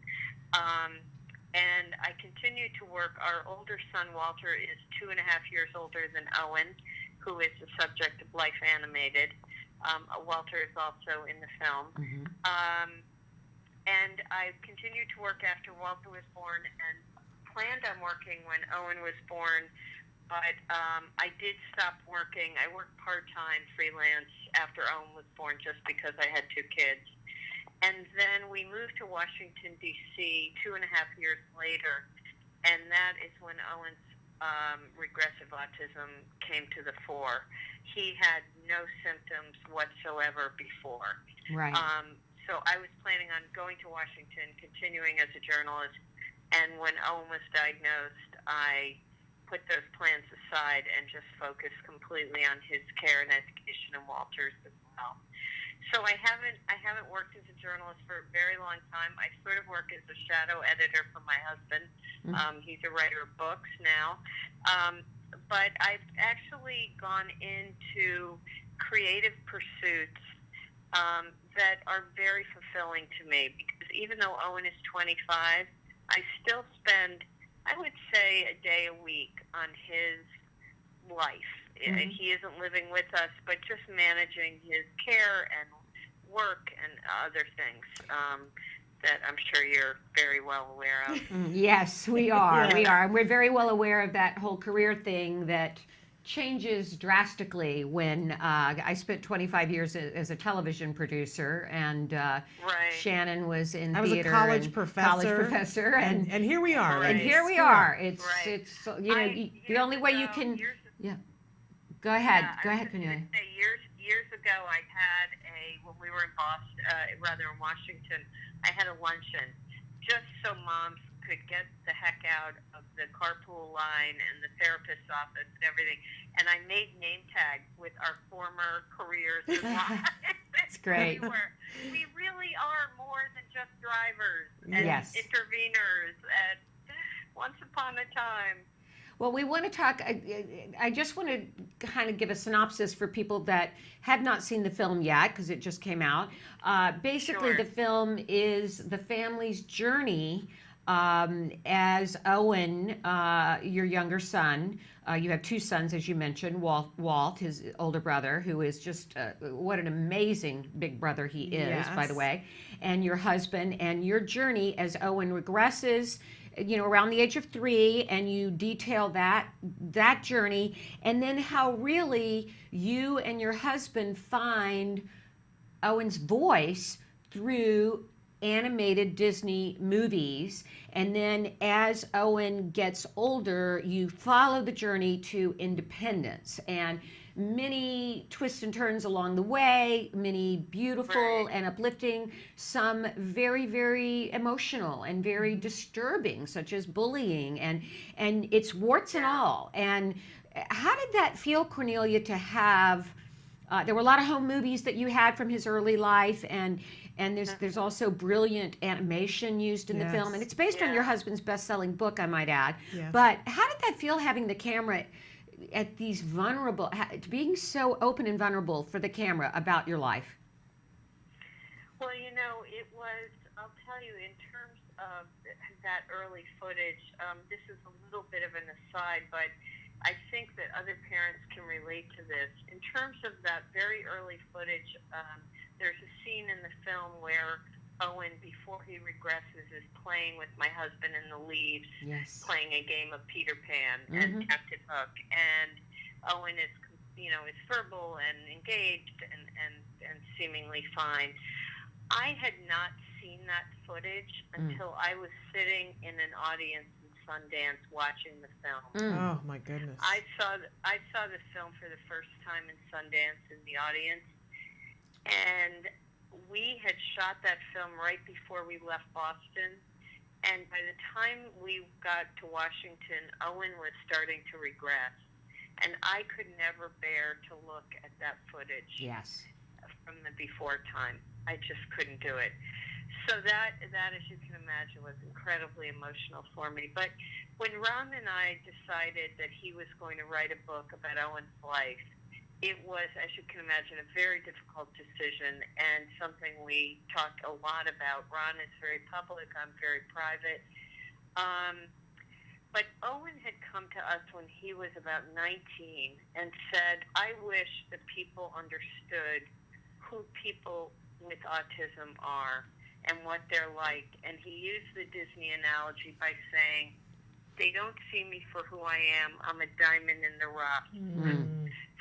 And I continue to work. Our older son, Walter, is 2.5 years older than Owen, who is the subject of Life Animated. Walter is also in the film. Mm-hmm. And I continued to work after Walter was born and planned on working when Owen was born. But I did stop working. I worked part-time freelance after Owen was born just because I had 2 kids. And then we moved to Washington, D.C. 2.5 years later, and that is when Owen's regressive autism came to the fore. He had no symptoms whatsoever before. Right. So I was planning on going to Washington, continuing as a journalist, and when Owen was diagnosed, I put those plans aside and just focused completely on his care and education and Walter's as well. So I haven't worked as a journalist for a very long time. I sort of work as a shadow editor for my husband. Mm-hmm. He's a writer of books now. But I've actually gone into creative pursuits that are very fulfilling to me, because even though Owen is 25, I still spend, I would say, a day a week on his life. Mm-hmm. He isn't living with us, but just managing his care and work and other things that I'm sure you're very well aware of. Yes, we are. We are. And we're very well aware of that whole career thing that changes drastically when I spent 25 years as a television producer, and Shannon was in theater. I was a college professor, and here we are. And here we are. It's you know, the only way you can. Yeah. Go ahead. Go ahead, Cornelia. Years ago, I had when we were in Boston, rather in Washington, I had a luncheon just so moms could get the heck out of the carpool line and the therapist's office and everything. And I made name tags with our former careers and lives. That's great. We really are more than just drivers and interveners and once upon a time. Well, we want to talk, I just want to kind of give a synopsis for people that have not seen the film yet, because it just came out. Basically, the film is the family's journey as Owen, your younger son, you have 2 sons, as you mentioned, Walt, his older brother, who is just, what an amazing big brother he is, by the way, and your husband, and your journey as Owen regresses, you know, around the age of 3, and you detail that journey, and then how really you and your husband find Owen's voice through animated Disney movies. And then as Owen gets older, you follow the journey to independence, and many twists and turns along the way, many beautiful and uplifting, some very, very emotional and very disturbing, such as bullying, and it's warts and all. And how did that feel, Cornelia, to have, there were a lot of home movies that you had from his early life, and there's also brilliant animation used in the film, and it's based on your husband's best-selling book, I might add. But how did that feel, having the camera at these vulnerable, being so open and vulnerable for the camera about your life? Well, it was, I'll tell you, in terms of that early footage, this is a little bit of an aside, but I think that other parents can relate to this. In terms of that very early footage, there's a scene in the film where Owen, before he regresses, is playing with my husband in the leaves, yes, playing a game of Peter Pan and Captain Hook. And Owen is, is verbal and engaged and seemingly fine. I had not seen that footage until I was sitting in an audience in Sundance watching the film. Oh my goodness! I saw the film for the first time in Sundance in the audience, and we had shot that film right before we left Boston. And by the time we got to Washington, Owen was starting to regress, and I could never bear to look at that footage. Yes. From the before time. I just couldn't do it. So that, as you can imagine, was incredibly emotional for me. But when Ron and I decided that he was going to write a book about Owen's life, it was, as you can imagine, a very difficult decision and something we talked a lot about. Ron is very public. I'm very private. But Owen had come to us when he was about 19 and said, I wish that people understood who people with autism are and what they're like. And he used the Disney analogy by saying, they don't see me for who I am. I'm a diamond in the rough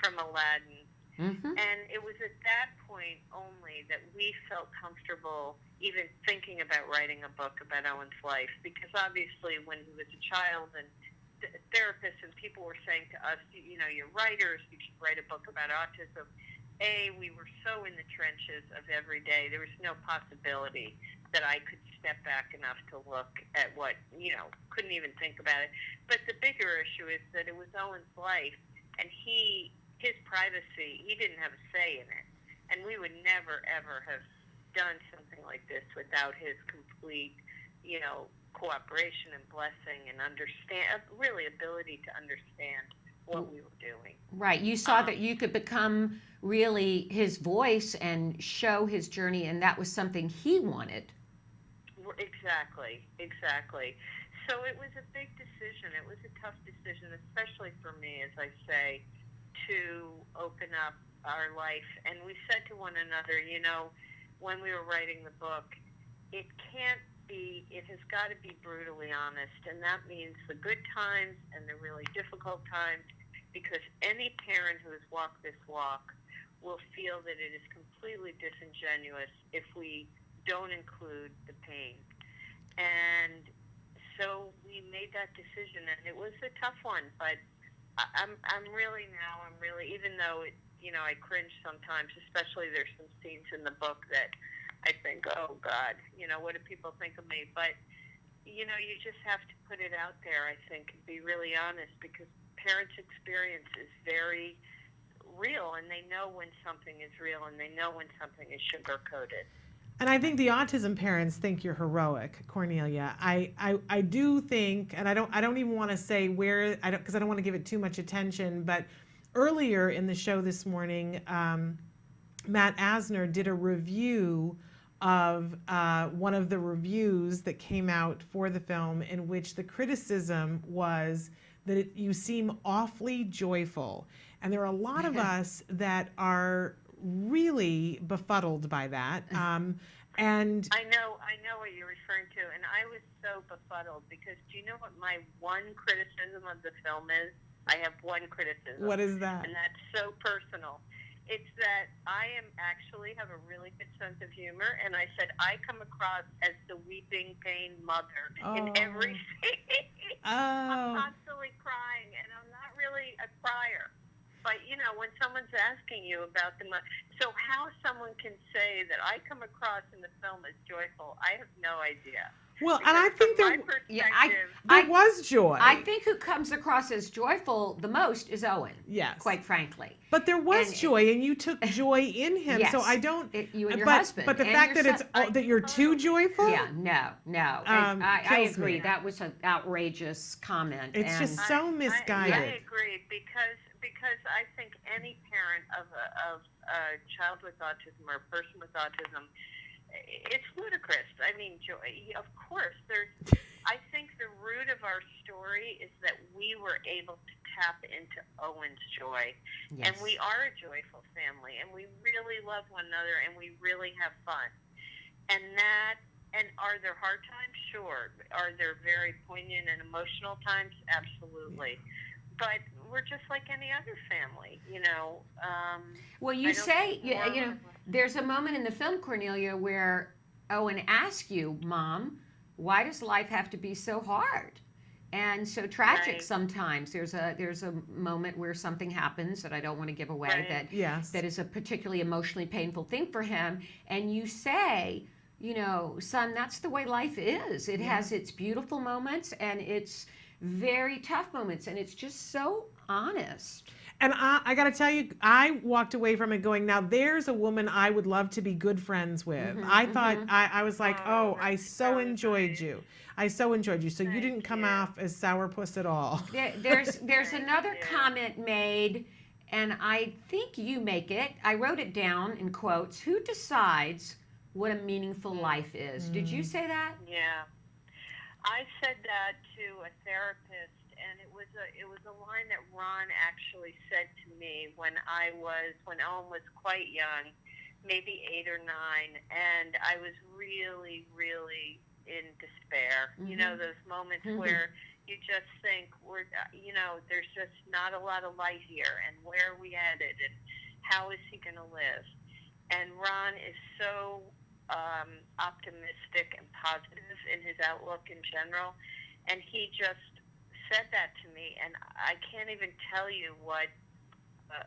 from Aladdin. And it was at that point only that we felt comfortable even thinking about writing a book about Owen's life, because obviously when he was a child and therapists and people were saying to us, you're writers, you should write a book about autism. We were so in the trenches of every day. There was no possibility that I could step back enough to look at what, couldn't even think about it. But the bigger issue is that it was Owen's life, and his privacy, he didn't have a say in it. And we would never, ever have done something like this without his complete, cooperation and blessing and really ability to understand what we were doing. Right. You saw that you could become really his voice and show his journey, and that was something he wanted. Exactly. So it was a big decision. It was a tough decision, especially for me, as I say, to open up our life. And we said to one another, when we were writing the book, it has got to be brutally honest. And that means the good times and the really difficult times, because any parent who has walked this walk will feel that it is completely disingenuous if we don't include the pain. And so we made that decision, and it was a tough one, but I'm really, even though I cringe sometimes, especially there's some scenes in the book that I think, oh God, what do people think of me? But you just have to put it out there, I think, and be really honest, because parents' experience is very real, and they know when something is real, and they know when something is sugar-coated. And I think the autism parents think you're heroic, Cornelia. I do think, and I don't even want to say where, because I don't want to give it too much attention, but earlier in the show this morning, Matt Asner did a review of one of the reviews that came out for the film, in which the criticism was that you seem awfully joyful. And there are a lot of us that are really befuddled by that. And I know what you're referring to, and I was so befuddled because do you know what my one criticism of the film is? I have one criticism. What is that? And that's so personal. It's that I have a really good sense of humor, and I said I come across as the weeping, pained mother in every scene. I'm constantly crying, and I'm not really a crier. But, when someone's asking you about so how someone can say that I come across in the film as joyful, I have no idea. Well, and I think from my there perspective, was joy. I think who comes across as joyful the most is Owen. Yes. Quite frankly. But there was joy, and you took joy in him. Yes. So I don't. You and your but, husband. But the and fact your that son. that you're too joyful. Yeah, no. I kills agree. me. That was an outrageous comment. It's and just so misguided. I agree because I think any parent of a child with autism or a person with autism, it's ludicrous. I mean, joy. Of course, I think the root of our story is that we were able to tap into Owen's joy, Yes. and we are a joyful family, and we really love one another, and we really have fun. And are there hard times? Sure. Are there very poignant and emotional times? Absolutely. But we're just like any other family, you know. Well, you say, you know, there's a moment in the film, Cornelia, where Owen asks you, Mom, why does life have to be so hard and so tragic sometimes? There's a moment where something happens that I don't want to give away that is a particularly emotionally painful thing for him. And you say, you know, son, that's the way life is. It has its beautiful moments and its very tough moments, and it's just so honest. And I got to tell you, I walked away from it going, now there's a woman I would love to be good friends with. I thought, I was like, I so enjoyed you. I so enjoyed you. So you didn't come off as sourpuss at all. There's another comment made, and I think you make it. I wrote it down in quotes. Who decides what a meaningful life is? Did you say that? Yeah. I said that to a therapist, and it was a line that Ron actually said to me when Owen was quite young, maybe 8 or 9, and I was really, really in despair. You know, those moments where you just think there's just not a lot of light here, and where are we headed, and how is he going to live? And Ron is so optimistic and positive in his outlook in general, and he just said that to me, and I can't even tell you what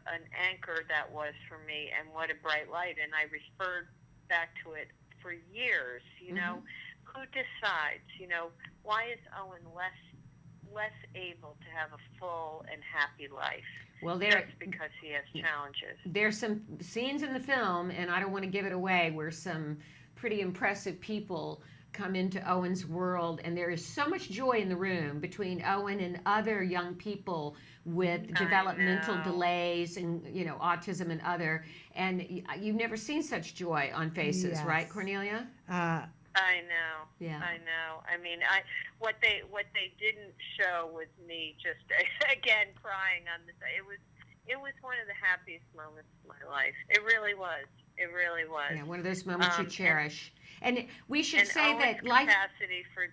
an anchor that was for me, and what a bright light. And I referred back to it for years. You know, who decides? You know, why is Owen less able to have a full and happy life? Well, just because he has challenges. There's some scenes in the film, and I don't want to give it away, where some pretty impressive people come into Owen's world, and there is so much joy in the room between Owen and other young people with developmental delays and, you know, autism and other. And you've never seen such joy on faces, right, Cornelia? I know. Yeah. I know. I mean, what they didn't show was me just again crying on the side. It was one of the happiest moments of my life. It really was. It really was. Yeah, one of those moments you cherish. And we should and say Owen's that life. Capacity for,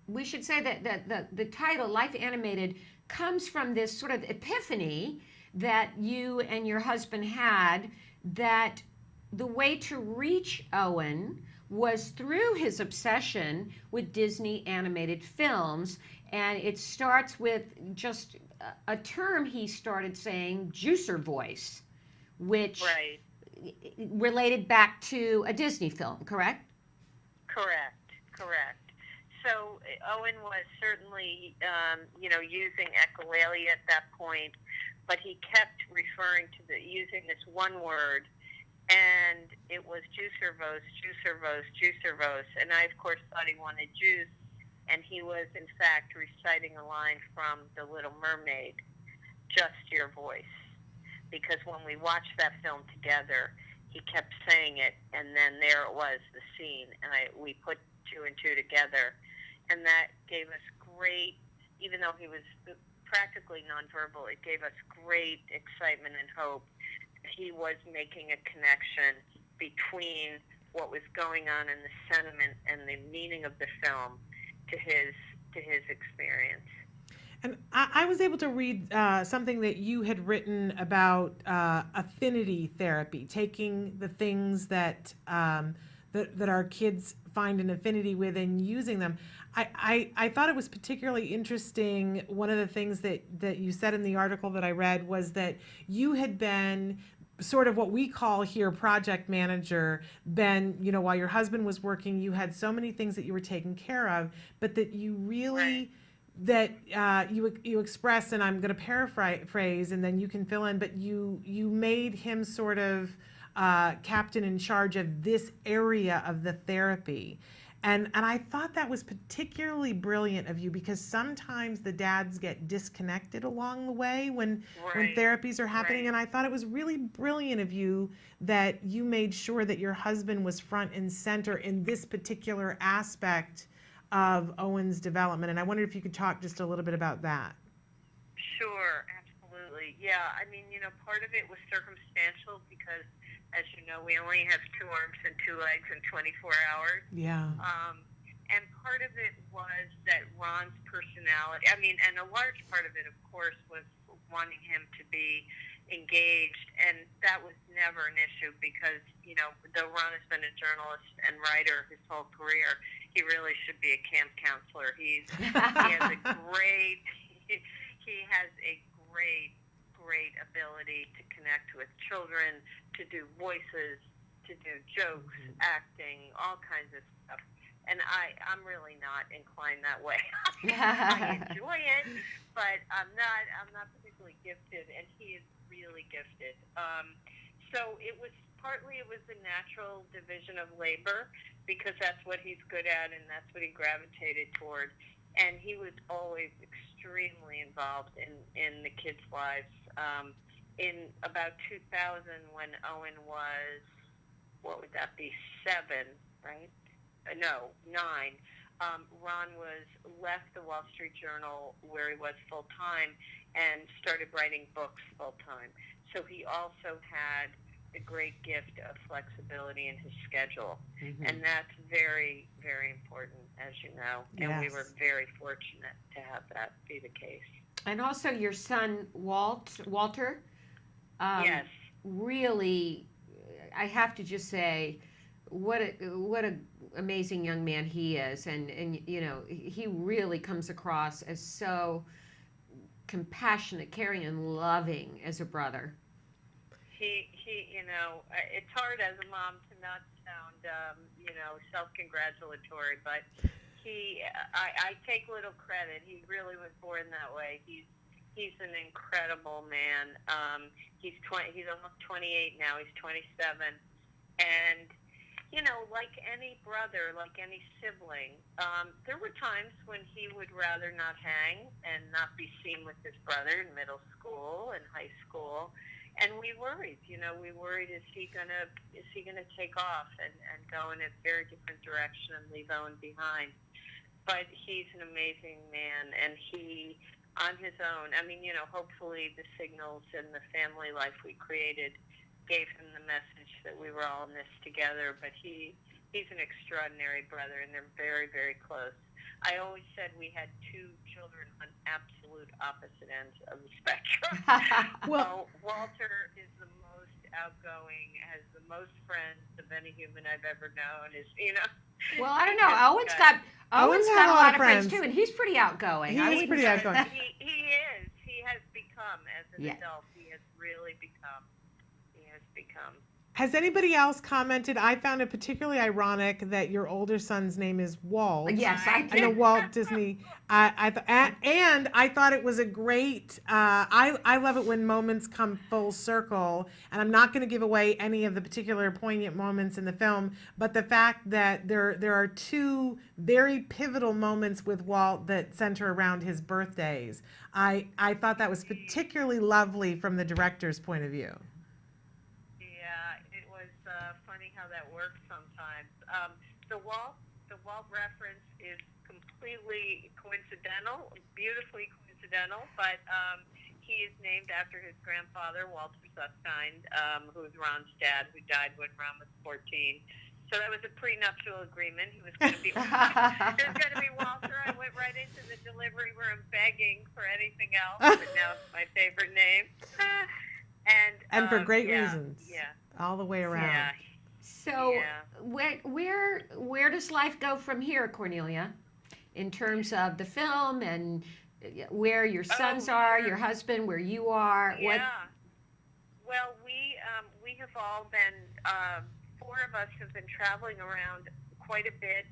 We should say that the title Life Animated comes from this sort of epiphany that you and your husband had, that the way to reach Owen was through his obsession with Disney animated films. And it starts with just a term he started saying, juicer voice, which related back to a Disney film, correct? Correct. So Owen was certainly, using echolalia at that point, but he kept referring to using this one word, and it was juicervose. And I, of course, thought he wanted juice, and he was, in fact, reciting a line from The Little Mermaid, just your voice. Because when we watched that film together, he kept saying it, and then there it was, the scene, and we put 2 and 2 together, and that gave us great, even though he was practically nonverbal, it gave us great excitement and hope that he was making a connection between what was going on in the sentiment and the meaning of the film to his experience. And I was able to read something that you had written about affinity therapy, taking the things that our kids find an affinity with and using them. I thought it was particularly interesting. One of the things that you said in the article that I read was that you had been sort of what we call here project manager, been, you know, while your husband was working, you had so many things that you were taking care of, but that you really, that you expressed, and I'm going to paraphrase, and then you can fill in, but you made him sort of captain in charge of this area of the therapy. And I thought that was particularly brilliant of you, because sometimes the dads get disconnected along the way when therapies are happening. And I thought it was really brilliant of you that you made sure that your husband was front and center in this particular aspect of Owen's development. And I wondered if you could talk just a little bit about that. Sure, absolutely. Yeah, I mean, you know, part of it was circumstantial because, as you know, we only have 2 arms and 2 legs in 24 hours. Yeah. And part of it was that Ron's personality, I mean, and a large part of it, of course, was wanting him to be engaged. And that was never an issue because, you know, though Ron has been a journalist and writer his whole career, he really should be a camp counselor. He has a great, he has a great ability to connect with children, to do voices, to do jokes, acting, all kinds of stuff. And I'm really not inclined that way. I enjoy it, but I'm not particularly gifted, and he is really gifted. So it was a natural division of labor because that's what he's good at and that's what he gravitated toward. And he was always extremely involved in the kids' lives. In about 2000, when Owen was, what would that be, 7, right? No, 9. Ron left the Wall Street Journal where he was full-time and started writing books full-time. So he also had the great gift of flexibility in his schedule. And that's very, very important, as you know. And we were very fortunate to have that be the case. And also your son, Walter, yes, really, I have to just say, what a amazing young man he is, and you know, he really comes across as so compassionate, caring, and loving as a brother. He you know, it's hard as a mom to not sound you know, self-congratulatory, but I take little credit. He really was born that way. He's an incredible man. He's almost 28 now. He's 27, and you know, like any brother, like any sibling, there were times when he would rather not hang and not be seen with his brother in middle school and high school, and we worried. You know, we worried, is he gonna take off and go in a very different direction and leave Owen behind? But he's an amazing man, and he, on his own, I mean, you know, hopefully the signals and the family life we created gave him the message that we were all in this together. But he's an extraordinary brother, and they're very, very close. I always said we had 2 children on absolute opposite ends of the spectrum. Well, Walter is the most outgoing, has the most friends of any human I've ever known. Is, you know. Well, I don't know. Owen's got a lot of friends too, and he's pretty outgoing. He's pretty outgoing. He is. He has become, as an adult, he has really become. Has anybody else commented? I found it particularly ironic that your older son's name is Walt. Yes, I did. I know Walt Disney. And I thought it was a great. I love it when moments come full circle. And I'm not going to give away any of the particular poignant moments in the film, but the fact that there are 2 very pivotal moments with Walt that center around his birthdays. I thought that was particularly lovely from the director's point of view. Funny how that works sometimes. The Walt reference is completely coincidental, beautifully coincidental, but he is named after his grandfather, Walter Susskind, who was Ron's dad, who died when Ron was 14. So that was a prenuptial agreement. He was going to be Walter. I went right into the delivery room begging for anything else, but now it's my favorite name. And for great reasons. Yeah. All the way around. Yeah. So where does life go from here, Cornelia, in terms of the film and where your sons are, your husband, where you are? Yeah. Well, have all been, four of us have been traveling around quite a bit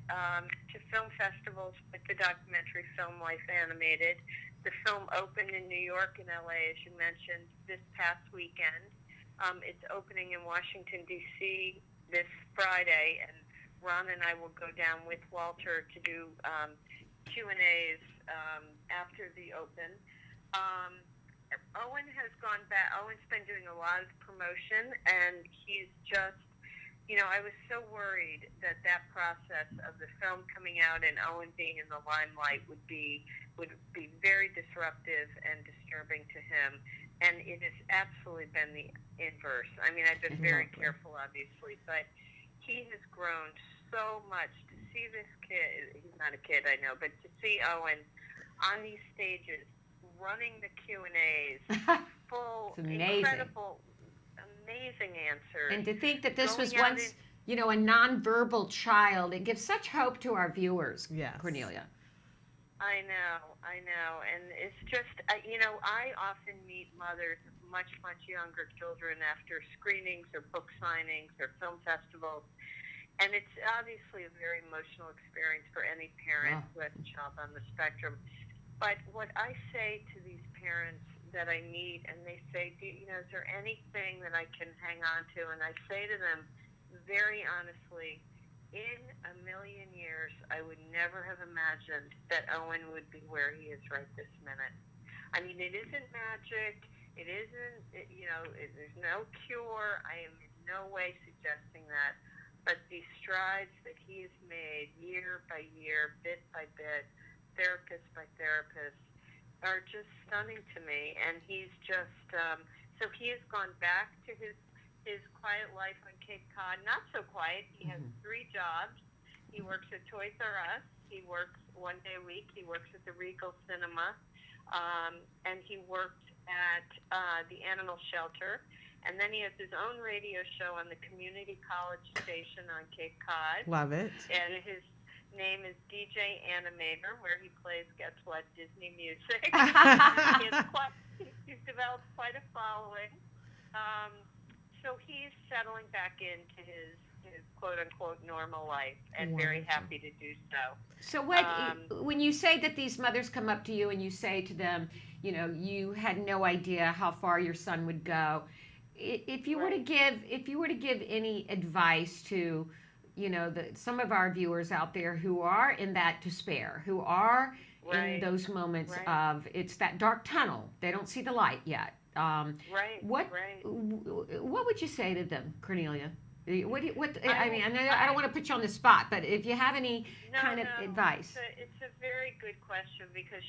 to film festivals with the documentary film Life Animated. The film opened in New York and LA, as you mentioned, this past weekend. It's opening in Washington, D.C. this Friday, and Ron and I will go down with Walter to do Q&As after the open. Owen has gone back. Owen's been doing a lot of promotion, and he's just, I was so worried that process of the film coming out and Owen being in the limelight would be very disruptive and disturbing to him. And it has absolutely been the inverse. I mean, I've been very careful, obviously, but he has grown so much. To see this kid, he's not a kid, I know, but to see Owen on these stages, running the Q&As, full, incredible, amazing answers. And to think that this was once, a nonverbal child, it gives such hope to our viewers, Cornelia. I know, and it's just, I often meet mothers of much, much younger children after screenings or book signings or film festivals, and it's obviously a very emotional experience for any parent who has a child on the spectrum. But what I say to these parents that I meet, and they say, is there anything that I can hang on to? And I say to them, very honestly, in a million years, I would never have imagined that Owen would be where he is right this minute. I mean, it isn't magic. It isn't, there's no cure. I am in no way suggesting that. But the strides that he has made year by year, bit by bit, therapist by therapist, are just stunning to me. And he's just, so he has gone back to his quiet life on Cape Cod. Not so quiet. He has 3 jobs. He works at Toys R Us. He works 1 day a week. He works at the Regal Cinema. And he worked at the animal shelter. And then he has his own radio show on the community college station on Cape Cod. Love it. And his name is DJ Animator, where he plays, guess what, Disney music. He's developed quite a following. So he's settling back into his quote-unquote normal life, and very happy to do so. So when you say that these mothers come up to you and you say to them, you had no idea how far your son would go, if you were to give any advice to some of our viewers out there who are in that despair, who are in those moments of, it's that dark tunnel, they don't see the light yet. What would you say to them, Cornelia? I mean, I don't want to put you on the spot, but if you have any kind of advice. It's a very good question because,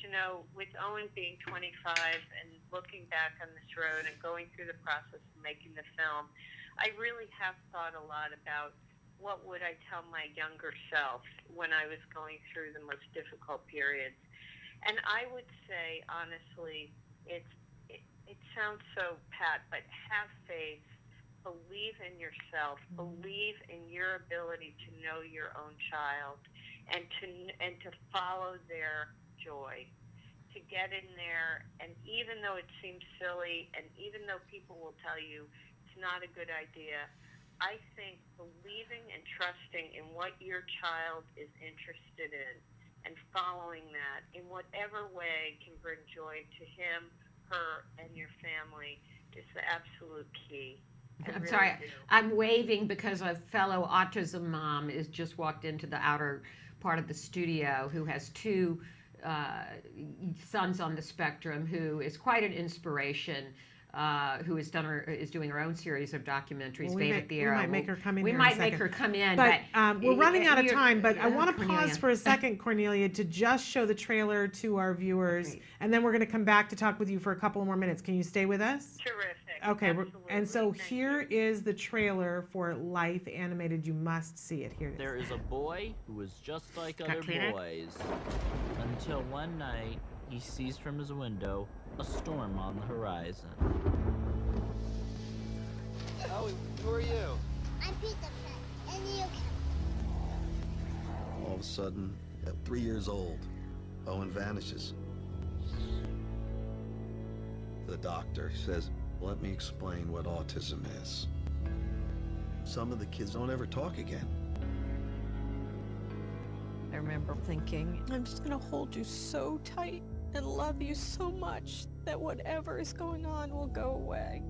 with Owen being 25 and looking back on this road and going through the process of making the film, I really have thought a lot about what would I tell my younger self when I was going through the most difficult periods. And I would say, honestly, it sounds so pat, but have faith. Believe in yourself, believe in your ability to know your own child and to follow their joy, to get in there. And even though it seems silly, and even though people will tell you it's not a good idea, I think believing and trusting in what your child is interested in and following that in whatever way can bring joy to him, her, and your family is the absolute key. I'm sorry, I'm waving because a fellow autism mom has just walked into the outer part of the studio who has 2 sons on the spectrum, who is quite an inspiration, who is doing her own series of documentaries, Well, we might make her come in. We might make her come in, but we're running out of time. But I want to pause for a second, Cornelia, to just show the trailer to our viewers, and then we're going to come back to talk with you for a couple more minutes. Can you stay with us? Terrific. Okay, and so here is the trailer for Life Animated. You must see it. Here it is. There is a boy who is just like other boys, until one night he sees from his window a storm on the horizon. Oh, who are you? I'm Peter Pan, and you All of a sudden, at 3 years old, Owen vanishes. The doctor says, "Let me explain what autism is. some of the kids don't ever talk again. I remember thinking, I'm just gonna hold you so tight and love you so much that whatever is going on will go away.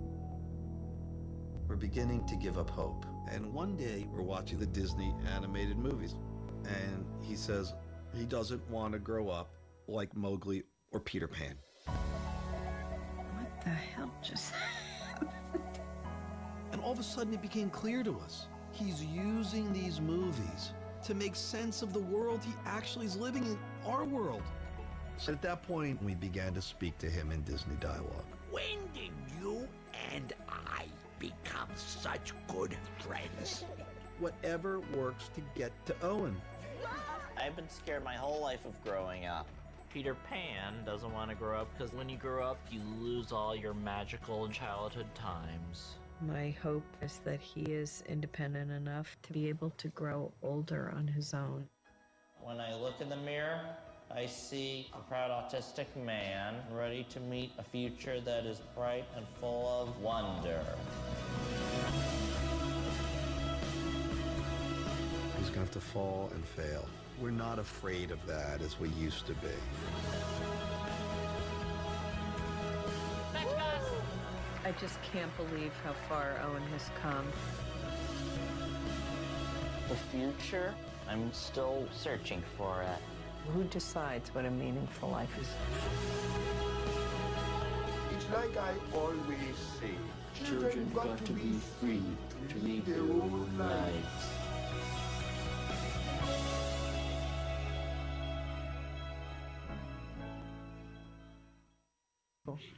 We're beginning to give up hope. And one day we're watching the Disney animated movies. And he says he doesn't want to grow up like Mowgli or Peter Pan. What the hell just happened? And all of a sudden it became clear to us. He's using these movies to make sense of the world he actually is living in, our world. So at that point, we began to speak to him in Disney dialogue. When did you and I become such good friends? Whatever works to get to Owen. I've been scared my whole life of growing up. Peter Pan doesn't want to grow up because when you grow up, you lose all your magical childhood times. My hope is that he is independent enough to be able to grow older on his own. When I look in the mirror, I see a proud autistic man ready to meet a future that is bright and full of wonder. He's going to have to fall and fail. We're not afraid of that as we used to be. I just can't believe how far Owen has come. The future? I'm still searching for it. Who decides what a meaningful life is? It's like I always say, children got to be free to live their own lives.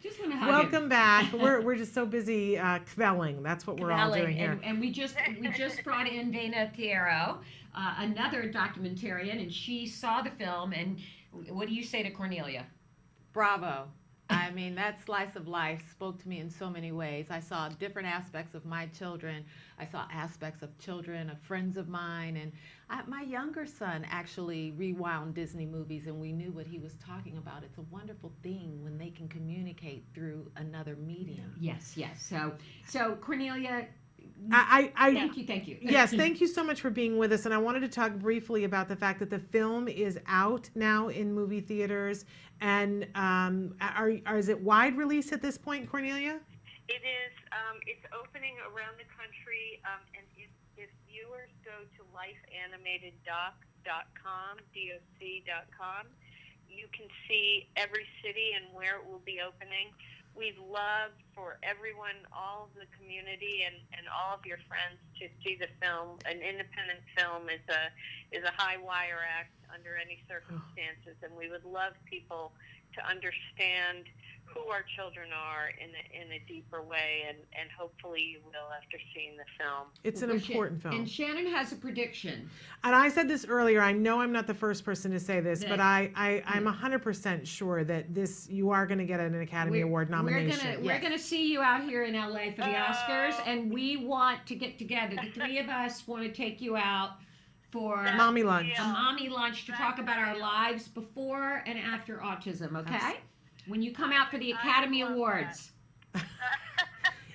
Just want to hug Welcome back. We're just so busy kvelling. That's what we're all doing here. And we just brought in Dana Thiero, another documentarian, and she saw the film. And what do you say to Cornelia? Bravo. I mean, that slice of life spoke to me in so many ways. I saw different aspects of my children. I saw aspects of children of friends of mine. And my younger son actually rewound Disney movies, and we knew what he was talking about. It's a wonderful thing when they can communicate through another medium. Yes, yes. So Cornelia, thank you. Yes, thank you so much for being with us. And I wanted to talk briefly about the fact that the film is out now in movie theaters. And is it wide release at this point, Cornelia? It is. It's opening around the country, and if viewers go to lifeanimateddoc.com, DOC.com, you can see every city and where it will be opening. We'd love for everyone, all of the community, and all of your friends to see the film. An independent film is a high wire act under any circumstances, and we would love people to understand who our children are in a deeper way, and hopefully you will after seeing the film. It's an important film. And Shannon has a prediction. And I said this earlier. I know I'm not the first person to say this, but I'm 100% sure that you are going to get an Academy Award nomination. We're gonna see you out here in LA for the Oscars, and we want to get together. The three of us want to take you out for mommy lunch. A mommy lunch to talk about our lives before and after autism. Okay. When you come out for the Academy Awards.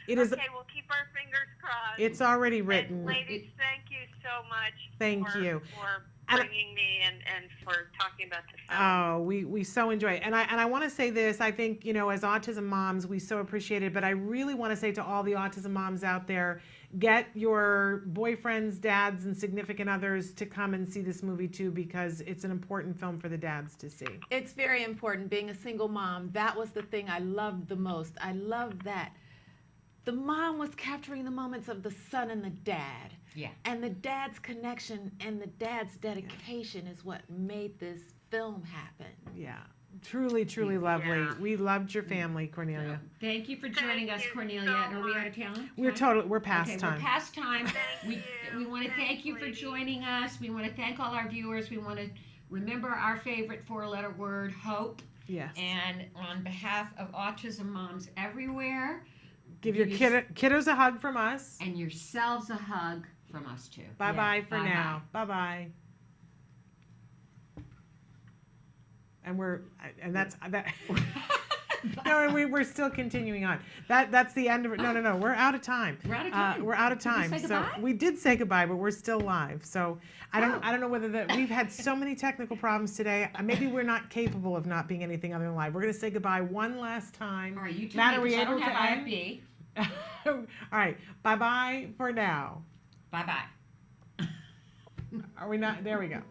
It is. Okay, we'll keep our fingers crossed. It's already written. And ladies, thank you so much. Thank you for bringing me and for talking about the film. Oh, we so enjoy it. And I want to say this. I think, as autism moms, we so appreciate it. But I really want to say to all the autism moms out there, get your boyfriends, dads, and significant others to come and see this movie too, because it's an important film for the dads to see. It's very important. Being a single mom, that was the thing I loved the most. I loved that the mom was capturing the moments of the son and the dad. Yeah. And the dad's connection and the dad's dedication is what made this film happen. Yeah. Truly, truly lovely. Yeah. We loved your family, Cornelia. Thank you for joining us, Cornelia. Are we out of town? We're past time. We're past time. We want to thank you for joining us. We want to thank all our viewers. We want to remember our favorite 4-letter word, hope. Yes. And on behalf of autism moms everywhere, give your kiddos a hug from us. And yourselves a hug from us too. Bye-bye for now. Bye-bye. And that's that. No, and we're still continuing on. That's the end of it. No. We're out of time. We're out of time. We're out of Did we time. say So goodbye? we did say goodbye, but we're still live. So I don't know whether we've had so many technical problems today. Maybe we're not capable of not being anything other than live. We're going to say goodbye one last time. All right, you Matt, tell are me, we 'cause I able don't to have end? IFB. All right. Bye-bye for now. Bye-bye. Are we not? There we go.